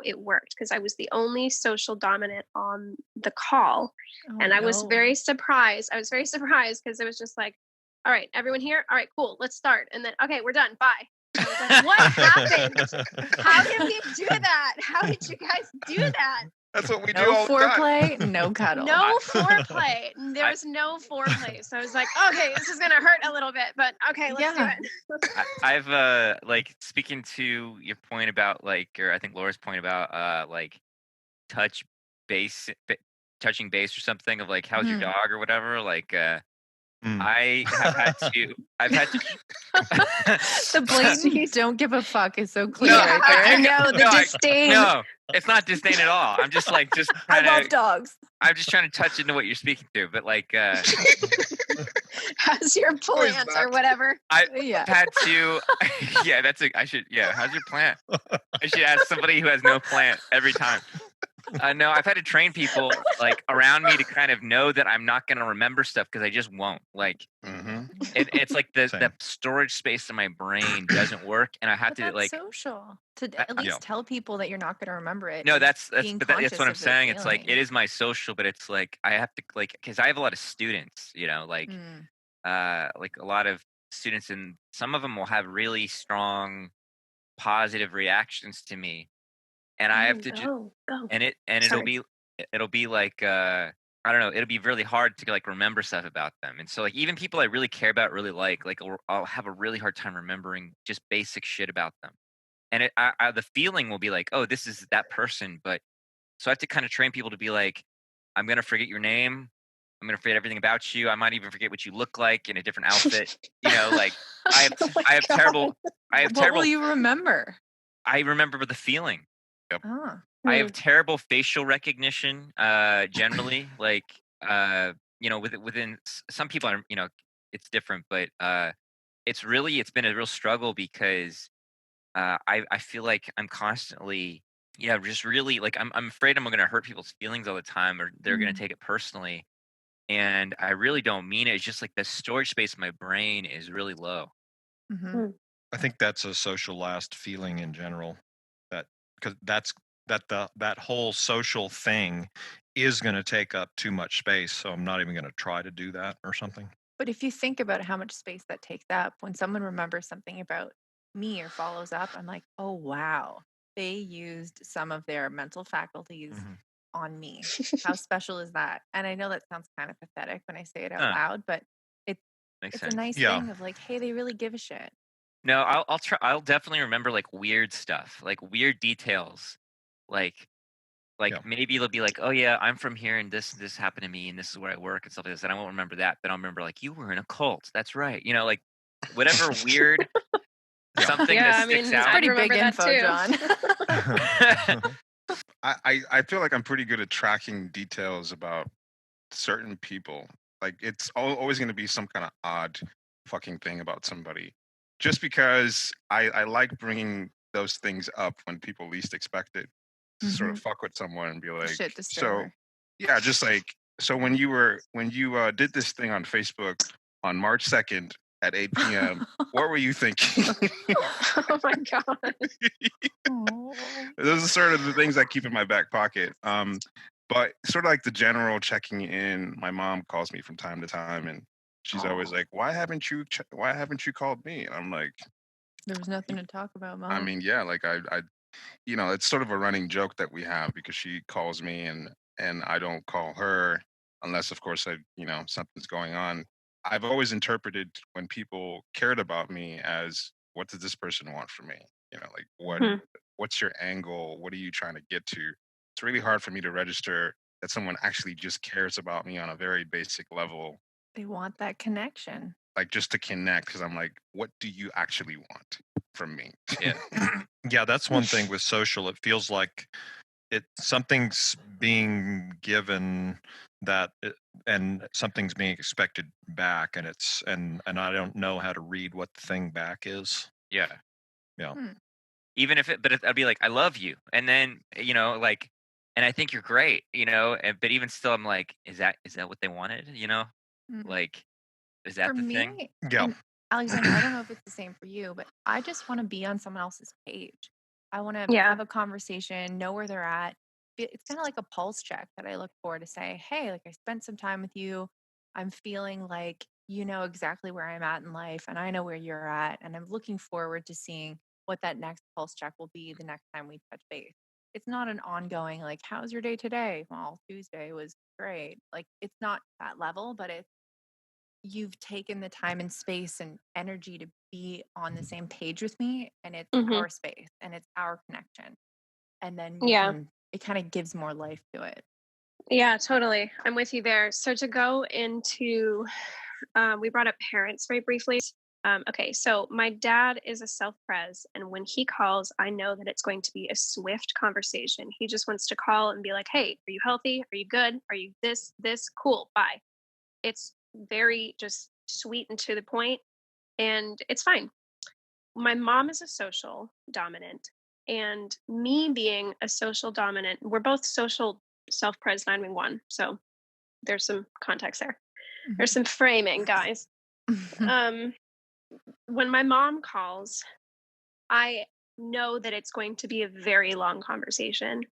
it worked, because I was the only social dominant on the call. Oh, And I was no. very surprised. I was very surprised because it was just like, all right, everyone here? All right, cool. Let's start. And then, okay, we're done. Bye. I was like, what happened? How did we do that? How did you guys do that? That's what we do No all the time. foreplay, no cuddle. No foreplay. There was no foreplay. So I was like, okay, this is gonna hurt a little bit, but okay, let's Yeah. do it. I've like speaking to your point about like, or I think Laura's point about like touch base, touching base or something of like, how's your Mhm. dog or whatever. Like, Mm. I have had to. I've had to. The blatant "don't give a fuck" is so clear No, right I there. know the No, disdain. No, it's not disdain at all. I'm just like I trying love to. dogs. I'm just trying to touch into what you're speaking to, but like, How's your plant or whatever? Yeah. had to. Yeah, I should. Yeah, how's your plant? I should ask somebody who has no plant every time. No, I've had to train people like around me to kind of know that I'm not going to remember stuff because I just won't. Like, it's like the Same. storage space in my brain doesn't work, and I have But to that's like. social to at least tell people that you're not going to remember it. No, is that's being but that's conscious what I'm of their saying. It's like it feelings. is my social, but it's like I have to like because I have a lot of students, like a lot of students, and some of them will have really strong positive reactions to me, and I have to Go. and it'll be like I don't know, it'll be really hard to like remember stuff about them. And so like even people I really care about, really like I'll have a really hard time remembering just basic shit about them. And the feeling will be like, oh, this is that person. But so I have to kind of train people to be like, I'm gonna forget your name. I'm gonna forget everything about you. I might even forget what you look like in a different outfit. Like I have Oh my I have God. terrible What will you remember? I remember the feeling. Oh. I have terrible facial recognition, generally. Like, within some people are, it's different, but it's been a real struggle because I feel like I'm constantly, just really like I'm afraid I'm going to hurt people's feelings all the time, or they're going to take it personally, and I really don't mean it. It's just like the storage space in my brain is really low. Mm-hmm. I think that's a social last feeling in general. Because that whole social thing is going to take up too much space. So I'm not even going to try to do that or something. But if you think about how much space that takes up, when someone remembers something about me or follows up, I'm like, oh wow, they used some of their mental faculties on me. How special is that? And I know that sounds kind of pathetic when I say it out loud, but Makes it's sense. a nice thing of like, hey, they really give a shit. No, I'll try. I'll definitely remember like weird stuff, like weird details, like Like Yeah. maybe it'll be like, oh yeah, I'm from here and this happened to me and this is where I work and stuff like this. And I won't remember that, but I'll remember like you were in a cult. That's right. You know, like whatever weird Yeah. something Yeah, that I sticks mean, It's out. I'd pretty big remember that info, too. John. I feel like I'm pretty good at tracking details about certain people. Like it's always going to be some kind of odd fucking thing about somebody, just because I like bringing those things up when people least expect it, to sort of fuck with someone and be like, Shit so disturber. yeah, just like, so when you did this thing on Facebook on March 2nd at 8 p.m., what were you thinking? Oh my god. Aw. Those are sort of the things I keep in my back pocket. But sort of like the general checking in, my mom calls me from time to time, and she's always Aw. like, why haven't you called me?" And I'm like, There was nothing to talk about, I Mom. mean, yeah, like I it's sort of a running joke that we have, because she calls me and I don't call her unless, of course, something's going on. I've always interpreted when people cared about me as, what does this person want from me? Like, Mhm. what's your angle? What are you trying to get to? It's really hard for me to register that someone actually just cares about me on a very basic level, They want that connection. like just to connect, because I'm like, what do you actually want from me? Yeah. Yeah, that's one thing with social. It feels like something's being given and something's being expected back, and I don't know how to read what the thing back is. Yeah. Yeah. Even if I'd be like, I love you. And then, like, and I think you're great, but even still, I'm like, is that what they wanted? Mm. Like, is For that the thing? me, Yeah. and Alexandra, I don't know if it's the same for you, but I just want to be on someone else's page. I want to Yeah. have a conversation, know where they're at. It's kind of like a pulse check that I look for to say, hey, like I spent some time with you. I'm feeling like you know exactly where I'm at in life and I know where you're at. And I'm looking forward to seeing what that next pulse check will be the next time we touch base. It's not an ongoing, like, how's your day today? Well, Tuesday was great. Like, it's not that level, but you've taken the time and space and energy to be on the same page with me, and it's Mhm. our space and it's our connection, and then Yeah. it kind of gives more life to it. Yeah, totally. I'm with you there. So to go into, we brought up parents very briefly. Okay, so my dad is a self-pres, and when he calls, I know that it's going to be a swift conversation. He just wants to call and be like, "Hey, are you healthy? Are you good? Are you this? Cool, bye." It's very just sweet and to the point, and it's fine. My mom is a social dominant, and me being a social dominant, we're both social self-pres 911. So there's some context there. There's some framing, guys. Um, when my mom calls, I know that it's going to be a very long conversation,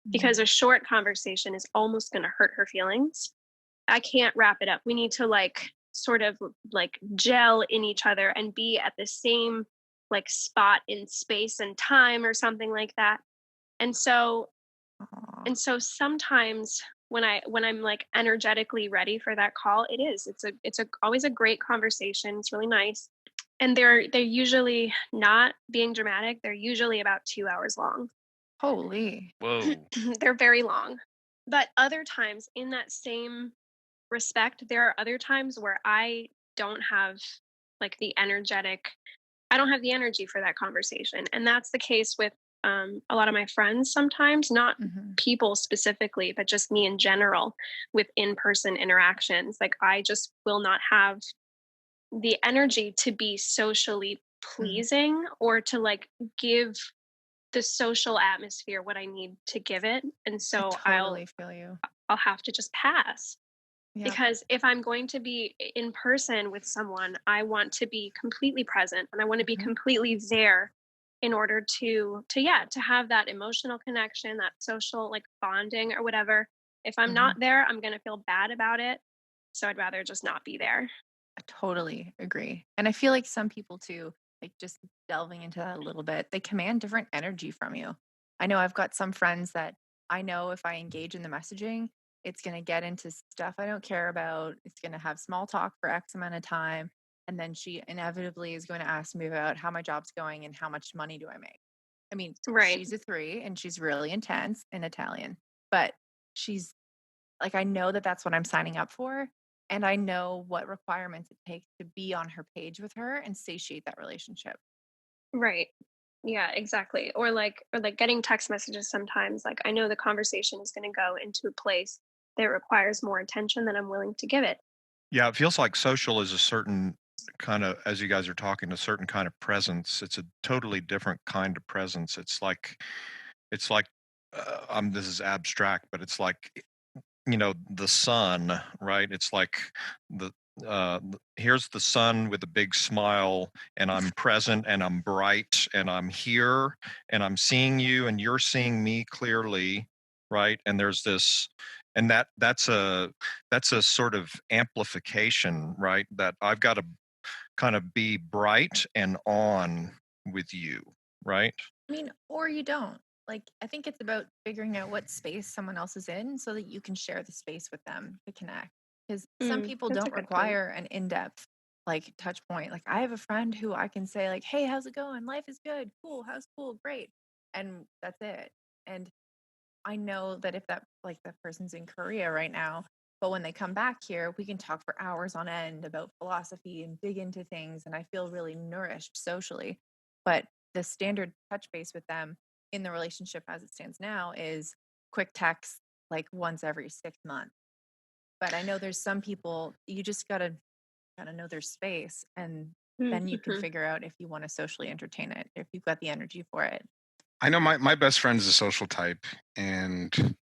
because a short conversation is almost going to hurt her feelings. I can't wrap it up. We need to like sort of like gel in each other and be at the same like spot in space and time or something like that. And so Aw. sometimes when I'm like energetically ready for that call, it's always a great conversation. It's really nice. And they're usually not being dramatic. They're usually about 2 hours long. Holy. Whoa. They're very long. But other times in that same respect, there are other times where don't have like I don't have the energy for that conversation. And that's the case with a lot of my friends sometimes, not people specifically, but just me in general with in-person interactions. Like I just will not have the energy to be socially pleasing or to like give the social atmosphere what I need to give it. And so I totally feel you. I'll have to just pass. Yeah. Because if I'm going to be in person with someone, I want to be completely present and I want to be completely there in order to have that emotional connection, that social like bonding or whatever. If I'm not there, I'm going to feel bad about it. So I'd rather just not be there. I totally agree. And I feel like some people too, like just delving into that a little bit, they command different energy from you. I know I've got some friends that I know if I engage in the messaging, it's going to get into stuff I don't care about. It's going to have small talk for X amount of time. And then she inevitably is going to ask me about how my job's going and how much money do I make. I mean, Right. she's a 3 and she's really intense in Italian. but she's like, I know that that's what I'm signing up for. And I know what requirements it takes to be on her page with her and satiate that relationship. Right. Yeah, exactly. Or like getting text messages sometimes. Like I know the conversation is going to go into a place that requires more attention than I'm willing to give it. Yeah, it feels like social is a certain kind of, as you guys are talking, a certain kind of presence. It's a totally different kind of presence. It's like this is abstract, but it's like, the sun, right? It's like the here's the sun with a big smile, and I'm present, and I'm bright, and I'm here, and I'm seeing you, and you're seeing me clearly, right? And there's this, and that's a sort of amplification, right? That I've got to kind of be bright and on with you, right? I mean, or you don't. Like, I think it's about figuring out what space someone else is in so that you can share the space with them to connect. Because some people That's a don't good point. require an in-depth like touch point. Like, I have a friend who I can say like, "Hey, how's it going? Life is good. Cool. How's school? Great." And that's it. And I know that if that person's in Korea right now, but when they come back here, we can talk for hours on end about philosophy and dig into things, and I feel really nourished socially. But the standard touch base with them in the relationship as it stands now is quick text like once every 6 months. But I know there's some people you just gotta know their space, and then you can Mm-hmm. figure out if you want to socially entertain it, if you've got the energy for it. I know my best friend is a social type, and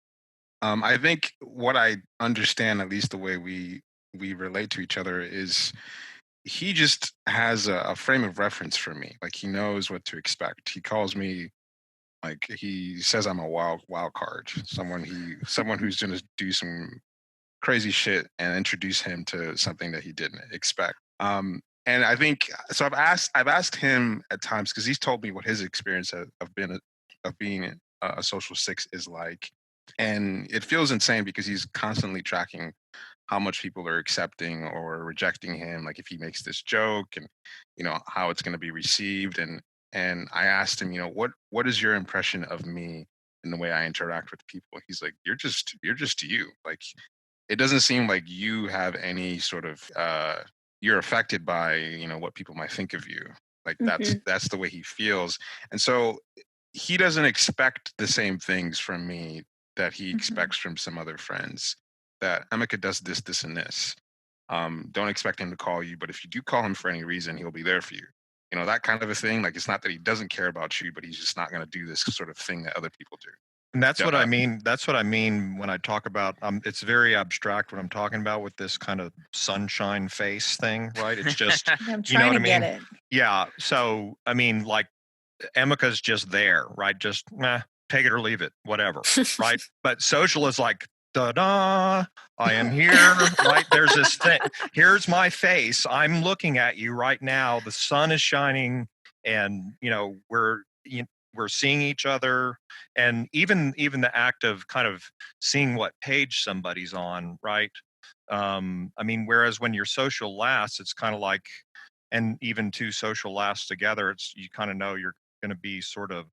I think what I understand, at least the way we relate to each other, is he just has a frame of reference for me. Like he knows what to expect. He calls me, like he says I'm a wild card, someone who's going to do some crazy shit and introduce him to something that he didn't expect. And I think so. I've asked him at times because he's told me what his experience of being a social six is like, and it feels insane because he's constantly tracking how much people are accepting or rejecting him, like if he makes this joke, and how it's going to be received. And I asked him, what is your impression of me and the way I interact with people? He's like, you're just you. Like it doesn't seem like you have any sort of you're affected by what people might think of you. Like Mm-hmm. that's the way he feels. And so he doesn't expect the same things from me that he Mhm. expects from some other friends. That Emeka does this and this. Don't expect him to call you, but if you do call him for any reason, he'll be there for you. That kind of a thing. Like it's not that he doesn't care about you, but he's just not going to do this sort of thing that other people do. And that's Yeah, what I mean. That's what I mean when I talk about. It's very abstract what I'm talking about with this kind of sunshine face thing, right? It's just, I'm you know trying what to I get mean? it. Yeah. So I mean, like Emeka's just there, right? Just take it or leave it, whatever, right? But social is like, da da, I am here, right? There's this thing. Here's my face. I'm looking at you right now. The sun is shining, and we're seeing each other, and even the act of kind of seeing what page somebody's on, right? I mean, whereas when you're social last, it's kind of like, and even two social lasts together, it's you kind of know you're going to be sort of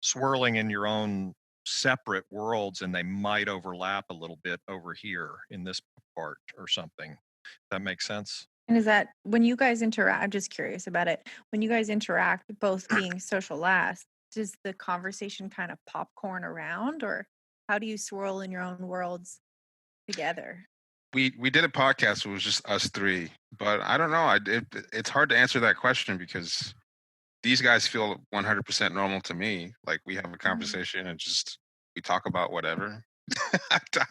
swirling in your own separate worlds, and they might overlap a little bit over here in this part or something. That makes sense. And is that when you guys interact? I'm just curious about it. When you guys interact, both being social last, does the conversation kind of popcorn around, or how do you swirl in your own worlds together? we did a podcast. It was just us three, but I don't know. It's hard to answer that question because these guys feel 100% normal to me. Like we have a conversation and just we talk about whatever.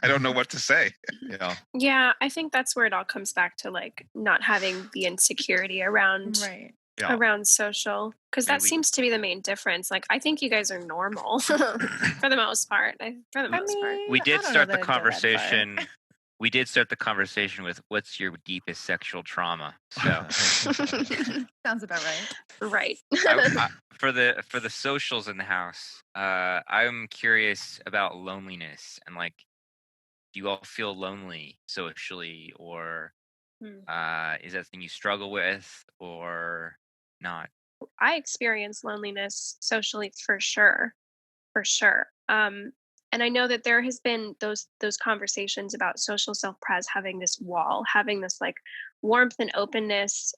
I don't know what to say. Yeah. Yeah, I think that's where it all comes back to like not having the insecurity around Right. Yeah. around social, because I mean, that seems to be the main difference. Like I think you guys are normal for the most part. For the I most part. we mean, I did don't know start the that I'd go that far. conversation. We did start the conversation with what's your deepest sexual trauma. So Sounds about right. Right. for the socials in the house, I'm curious about loneliness and like, do you all feel lonely socially, or is that something you struggle with or not? I experience loneliness socially for sure. For sure. And I know that there has been those conversations about social self-pres having this wall, having this like warmth and openness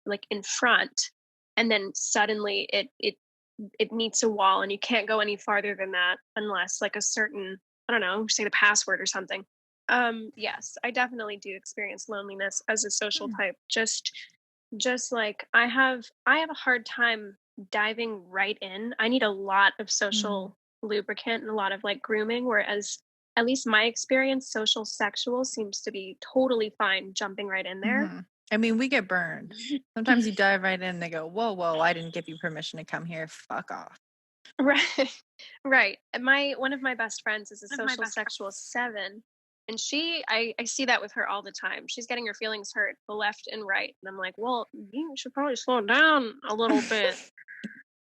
like in front, and then suddenly it meets a wall and you can't go any farther than that unless like a certain, I don't know, say the password or something. Yes, I definitely do experience loneliness as a social Hmm. type. Just like I have a hard time diving right in. I need a lot of Mm. social lubricant and a lot of like grooming, whereas at least my experience, social sexual seems to be totally fine jumping right in there. Mhm. I mean, we get burned. Sometimes you dive right in and they go, whoa, whoa, I didn't give you permission to come here. Fuck off. Right. Right. And my one of my best friends is a social sexual 7. And I see that with her all the time. She's getting her feelings hurt the left and right. And I'm like, well, you should probably slow down a little bit.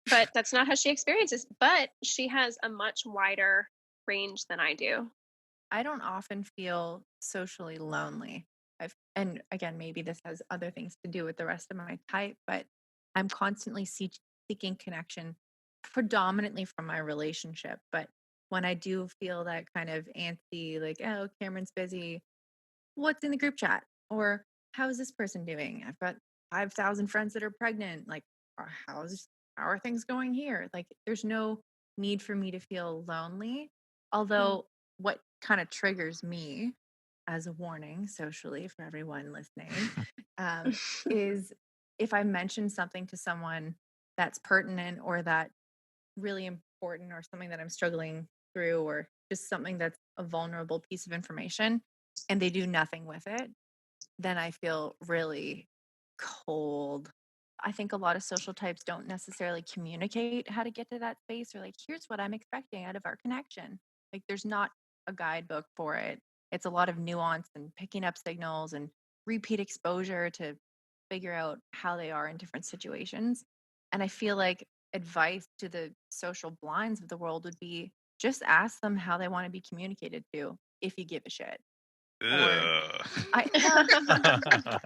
But that's not how she experiences. But she has a much wider range than I do. I don't often feel socially lonely. And again, maybe this has other things to do with the rest of my type, but I'm constantly seeking connection, predominantly from my relationship. But when I do feel that kind of antsy, like, oh, Cameron's busy, what's in the group chat? Or how's this person doing? I've got 5,000 friends that are pregnant. Like, how are things going here? Like, there's no need for me to feel lonely. Although, what kind of triggers me as a warning socially for everyone listening is if I mention something to someone that's pertinent or that really important or something that I'm struggling through or just something that's a vulnerable piece of information and they do nothing with it, then I feel really cold. I think a lot of social types don't necessarily communicate how to get to that space or like, here's what I'm expecting out of our connection. Like, there's not a guidebook for it. It's a lot of nuance and picking up signals and repeat exposure to figure out how they are in different situations. And I feel like advice to the social blinds of the world would be just ask them how they want to be communicated to if you give a shit. Or Ugh.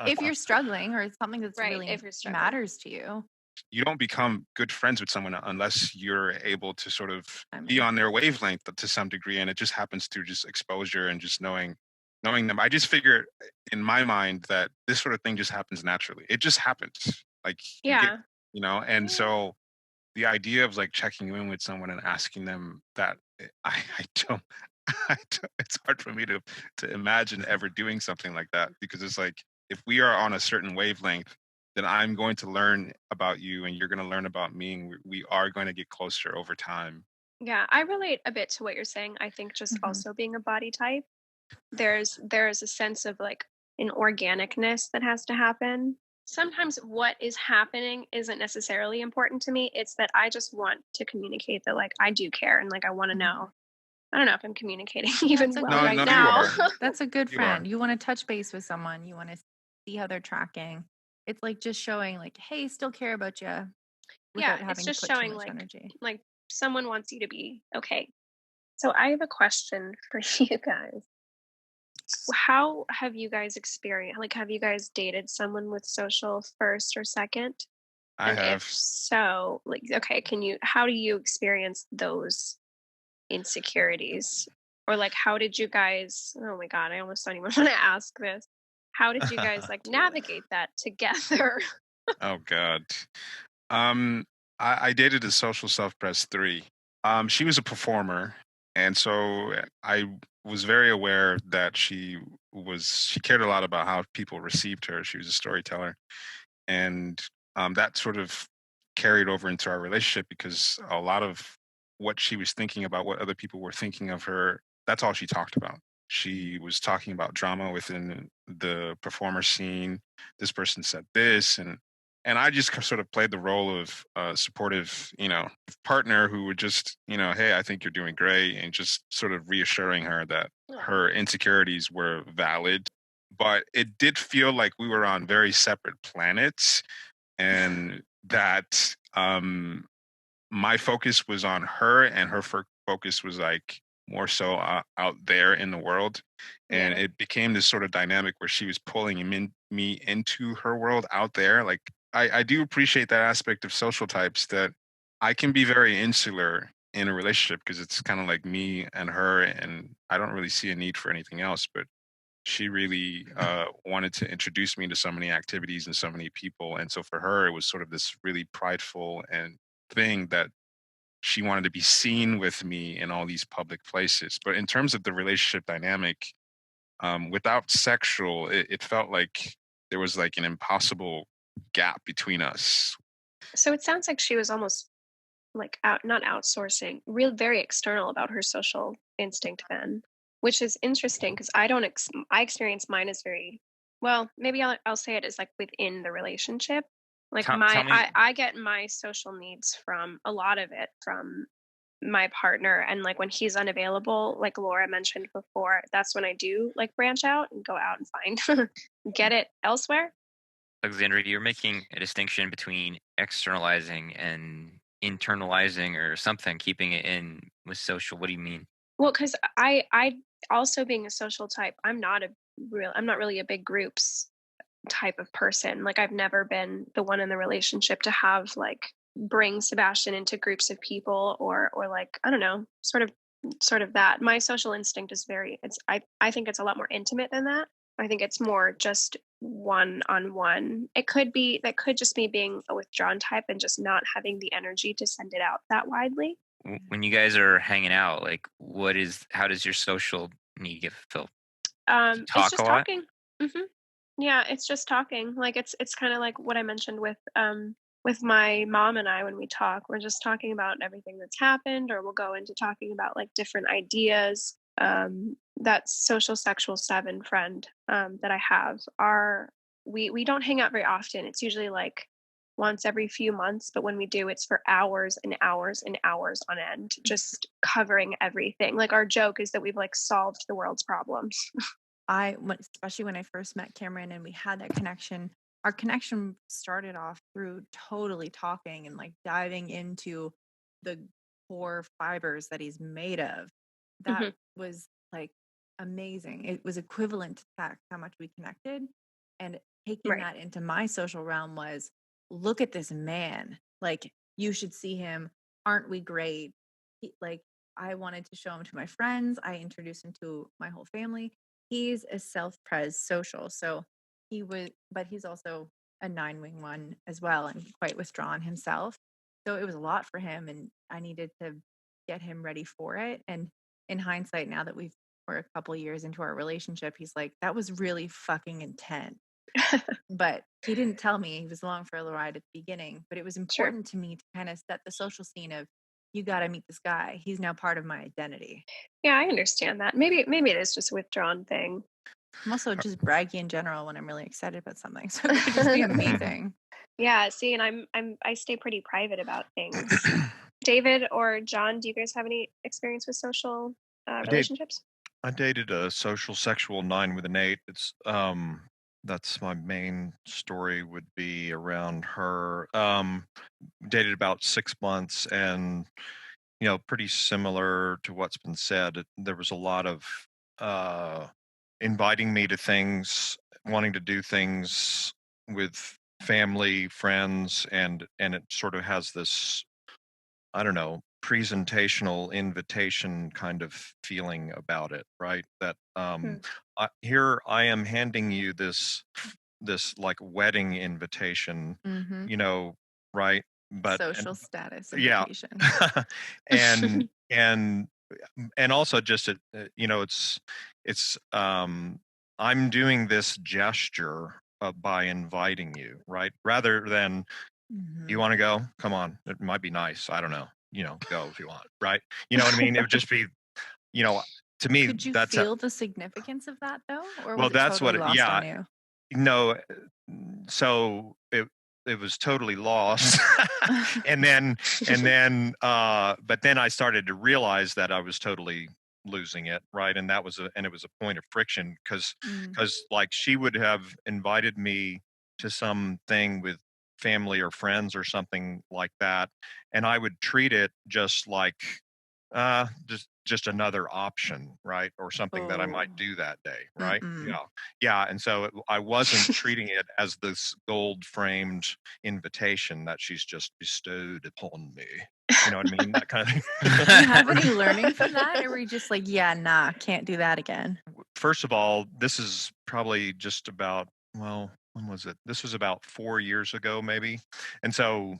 if you're struggling or it's something that's Right, really if you're struggling. matters to you. You don't become good friends with someone unless you're able to sort of I be mean, on their wavelength to some degree, and it just happens through just exposure and just knowing them. I just figure in my mind that this sort of thing just happens naturally. It just happens. Like you get, Yeah. and so the idea of like checking in with someone and asking them that I don't it's hard for me to imagine ever doing something like that because it's like if we are on a certain wavelength then I'm going to learn about you and you're going to learn about me and we are going to get closer over time. Yeah, I relate a bit to what you're saying. I think just mhm. also being a body type, there's a sense of like an organicness that has to happen. Sometimes what is happening isn't necessarily important to me. It's that I just want to communicate that like I do care and like I want to Mhm. know. I don't know if I'm communicating even That's a well No, good right no, you now. are. friend. That's a good You are. friend. You want to touch base with someone. You want to see how they're tracking. It's like just showing, like, hey, still care about you Yeah, without it's having to just put too showing much energy. like someone wants you to be okay. So I have a question for you guys. How have you guys experienced like have you guys dated someone with social first or second? I And if have. so, like okay, how do you experience those insecurities? Or like how did you guys, oh my god, I almost don't even want to ask this. How did you guys like Do it. navigate that together? Oh god. Um, I dated a social self-press 3. She was a performer, and so I was very aware that she cared a lot about how people received her. She was a storyteller, and that sort of carried over into our relationship because a lot of what she was thinking about, what other people were thinking of her, that's all she talked about. She was talking about drama within the performer scene. This person said this, and I just sort of played the role of supportive, partner who would just, hey, I think you're doing great, and just sort of reassuring her that Aw. her insecurities were valid. But it did feel like we were on very separate planets, and that my focus was on her, and her focus was like more so out there in the world, and Yeah. it became this sort of dynamic where she was pulling me into her world out there. Like I do appreciate that aspect of social types that I can be very insular in a relationship because it's kind of like me and her, and I don't really see a need for anything else. But she really wanted to introduce me to so many activities and so many people, and so for her, it was sort of this really prideful and thing that she wanted to be seen with me in all these public places. But in terms of the relationship dynamic, without sexual, it felt like there was like an impossible gap between us. So it sounds like she was almost like not outsourcing, real very external about her social instinct then, which is interesting because I experience mine as very well. Maybe I'll say it as like within the relationship. Like Tell me. I get my social needs from a lot of it from my partner, and like when he's unavailable, like Laura mentioned before, that's when I do like branch out and go out and find get it elsewhere. Alexandra, you're making a distinction between externalizing and internalizing or something, keeping it in with social. What do you mean? Well, because I also being a social type, I'm not really a big groups type of person. Like I've never been the one in the relationship to have like bring Sebastian into groups of people or like I don't know, sort of that. My social instinct is I think it's a lot more intimate than that. I think it's more just one on one. That could just me being a withdrawn type and just not having the energy to send it out that widely. When you guys are hanging out, like, how does your social need get fulfilled? Do you It's talk a just lot? talking. Hmm. Yeah, it's just talking. Like it's kind of like what I mentioned with my mom and I when we talk. We're just talking about everything that's happened, or we'll go into talking about like different ideas. That social sexual 7 friend that I have are we don't hang out very often. It's usually like once every few months, but when we do, it's for hours and hours and hours on end, just covering everything. Like our joke is that we've like solved the world's problems. Especially when I first met Cameron and we had that connection, our connection started off through totally talking and like diving into the core fibers that he's made of. That Mhm. was like amazing. It was equivalent to that, how much we connected. And taking Right. that into my social realm was look at this man. Like, you should see him. Aren't we great? Like, I wanted to show him to my friends. I introduced him to my whole family. He's a self-pres social. So but he's also a 9-wing one as well and quite withdrawn himself. So it was a lot for him and I needed to get him ready for it. And in hindsight, now that we're a couple years into our relationship, he's like, that was really fucking intense. But he didn't tell me. He was along for a ride at the beginning, but it was Sure. important to me to kind of set the social scene of, you got to meet this guy. He's now part of my identity. Yeah, I understand that. Maybe it is just a withdrawn thing. I'm also just braggy in general when I'm really excited about something. So it could just be amazing. Yeah, see, and I stay pretty private about things. David or John, do you guys have any experience with social I date relationships? I dated a social sexual 9 with an 8. It's that's my main story would be around her. Dated about 6 months and pretty similar to what's been said. There was a lot of uh inviting me to things, wanting to do things with family, friends, and it sort of has this, I don't know, presentational invitation kind of feeling about it, right? That Hmm. here I am handing you this like wedding invitation, Mm-hmm. right? But Social status yeah, invitation. and and and also just it's I'm doing this gesture by inviting you, right? Rather than, you Mm-hmm. want to go? Come on. It might be nice. I don't know. Go if you want, right? You know what I mean? It would just be, you know, to me, Could you that's feel the significance of that though? Or well, was it that's totally lost yeah, on you? no. So it was totally lost. and then, but then I started to realize that I was totally losing it. Right. And it was a point of friction because, Mm. like she would have invited me to something with family or friends or something like that. And I would treat it just like, just another option, right? Or something that I might Oh. do that day, right? Mm-mm. Yeah. And so I wasn't treating it as this gold framed invitation that she's just bestowed upon me. You know what I mean? That kind of thing. Do you have any learning from that, or were you just like, yeah, nah, can't do that again? First of all, this is probably just about, well, when was it? This was about 4 years ago, maybe. And so,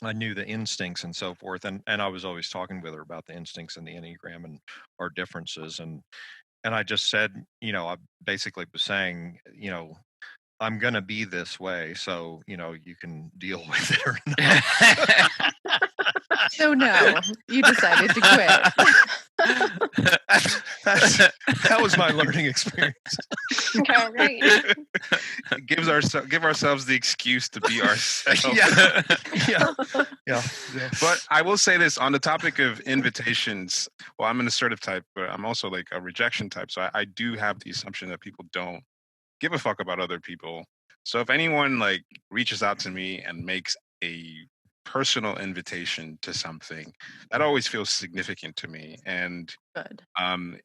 I knew the instincts and so forth. And I was always talking with her about the instincts and the Enneagram and our differences. And I just said, I basically was saying, I'm going to be this way. So, you can deal with it or not. So no, you decided to quit. That was my learning experience. Yeah, right. Give ourselves the excuse to be ourselves. Yeah. But I will say this on the topic of invitations. Well, I'm an assertive type, but I'm also like a rejection type. So I do have the assumption that people don't give a fuck about other people. So if anyone like reaches out to me and makes a personal invitation to something, that always feels significant to me. And Good.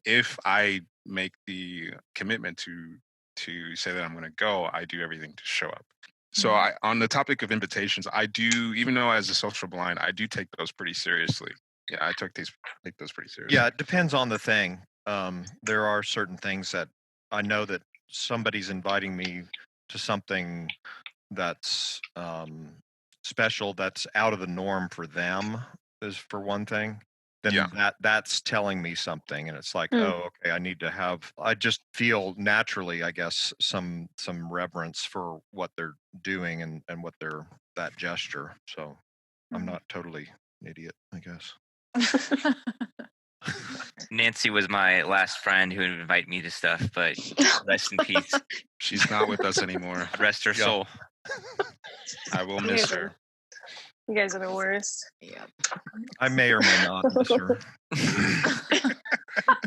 if I make the commitment to say that I'm going to go, I do everything to show up. So on the topic of invitations, I do, even though as a social blind, I do take those pretty seriously. Yeah, I take those pretty seriously. Yeah, it depends on the thing. There are certain things that I know that somebody's inviting me to something that's special, that's out of the norm for them, is for one thing. Then that's telling me something, and it's like, oh, okay, I just feel naturally, I guess, some reverence for what they're doing and what that gesture. So I'm not totally an idiot, I guess. Nancy was my last friend who would invite me to stuff, but rest in peace. She's not with us anymore. Rest her soul. I will miss her. You guys are the worst. Yep. I may or may not miss her.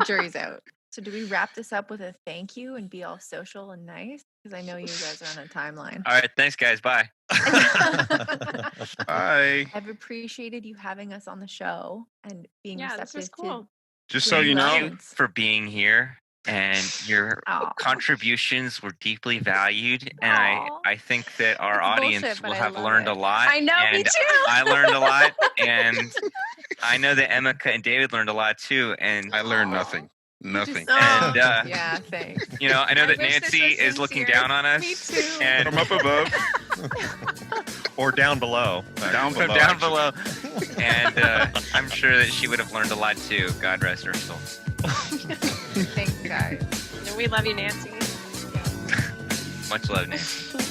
Jury's out. So do we wrap this up with a thank you and be all social and nice? Because I know you guys are on a timeline. All right, thanks guys. Bye. Bye. I've appreciated you having us on the show and being Yeah, receptive this is cool. Just so you know, Thank you for being here, and your Aw. contributions were deeply valued, and Aw. I think that our It's audience bullshit, but will I have love learned it. a lot. I know, me and too. I learned a lot, and I know that Emeka and David learned a lot too. And I learned Aw. nothing. Nothing. And yeah, thanks. I know I that wish this Nancy was is looking sincere. down on us. Me too. And From up above. Or down below. Down from below. down actually. below. And I'm sure that she would have learned a lot too. God rest her soul. Thanks, guys. We love you, Nancy. Much love, Nancy.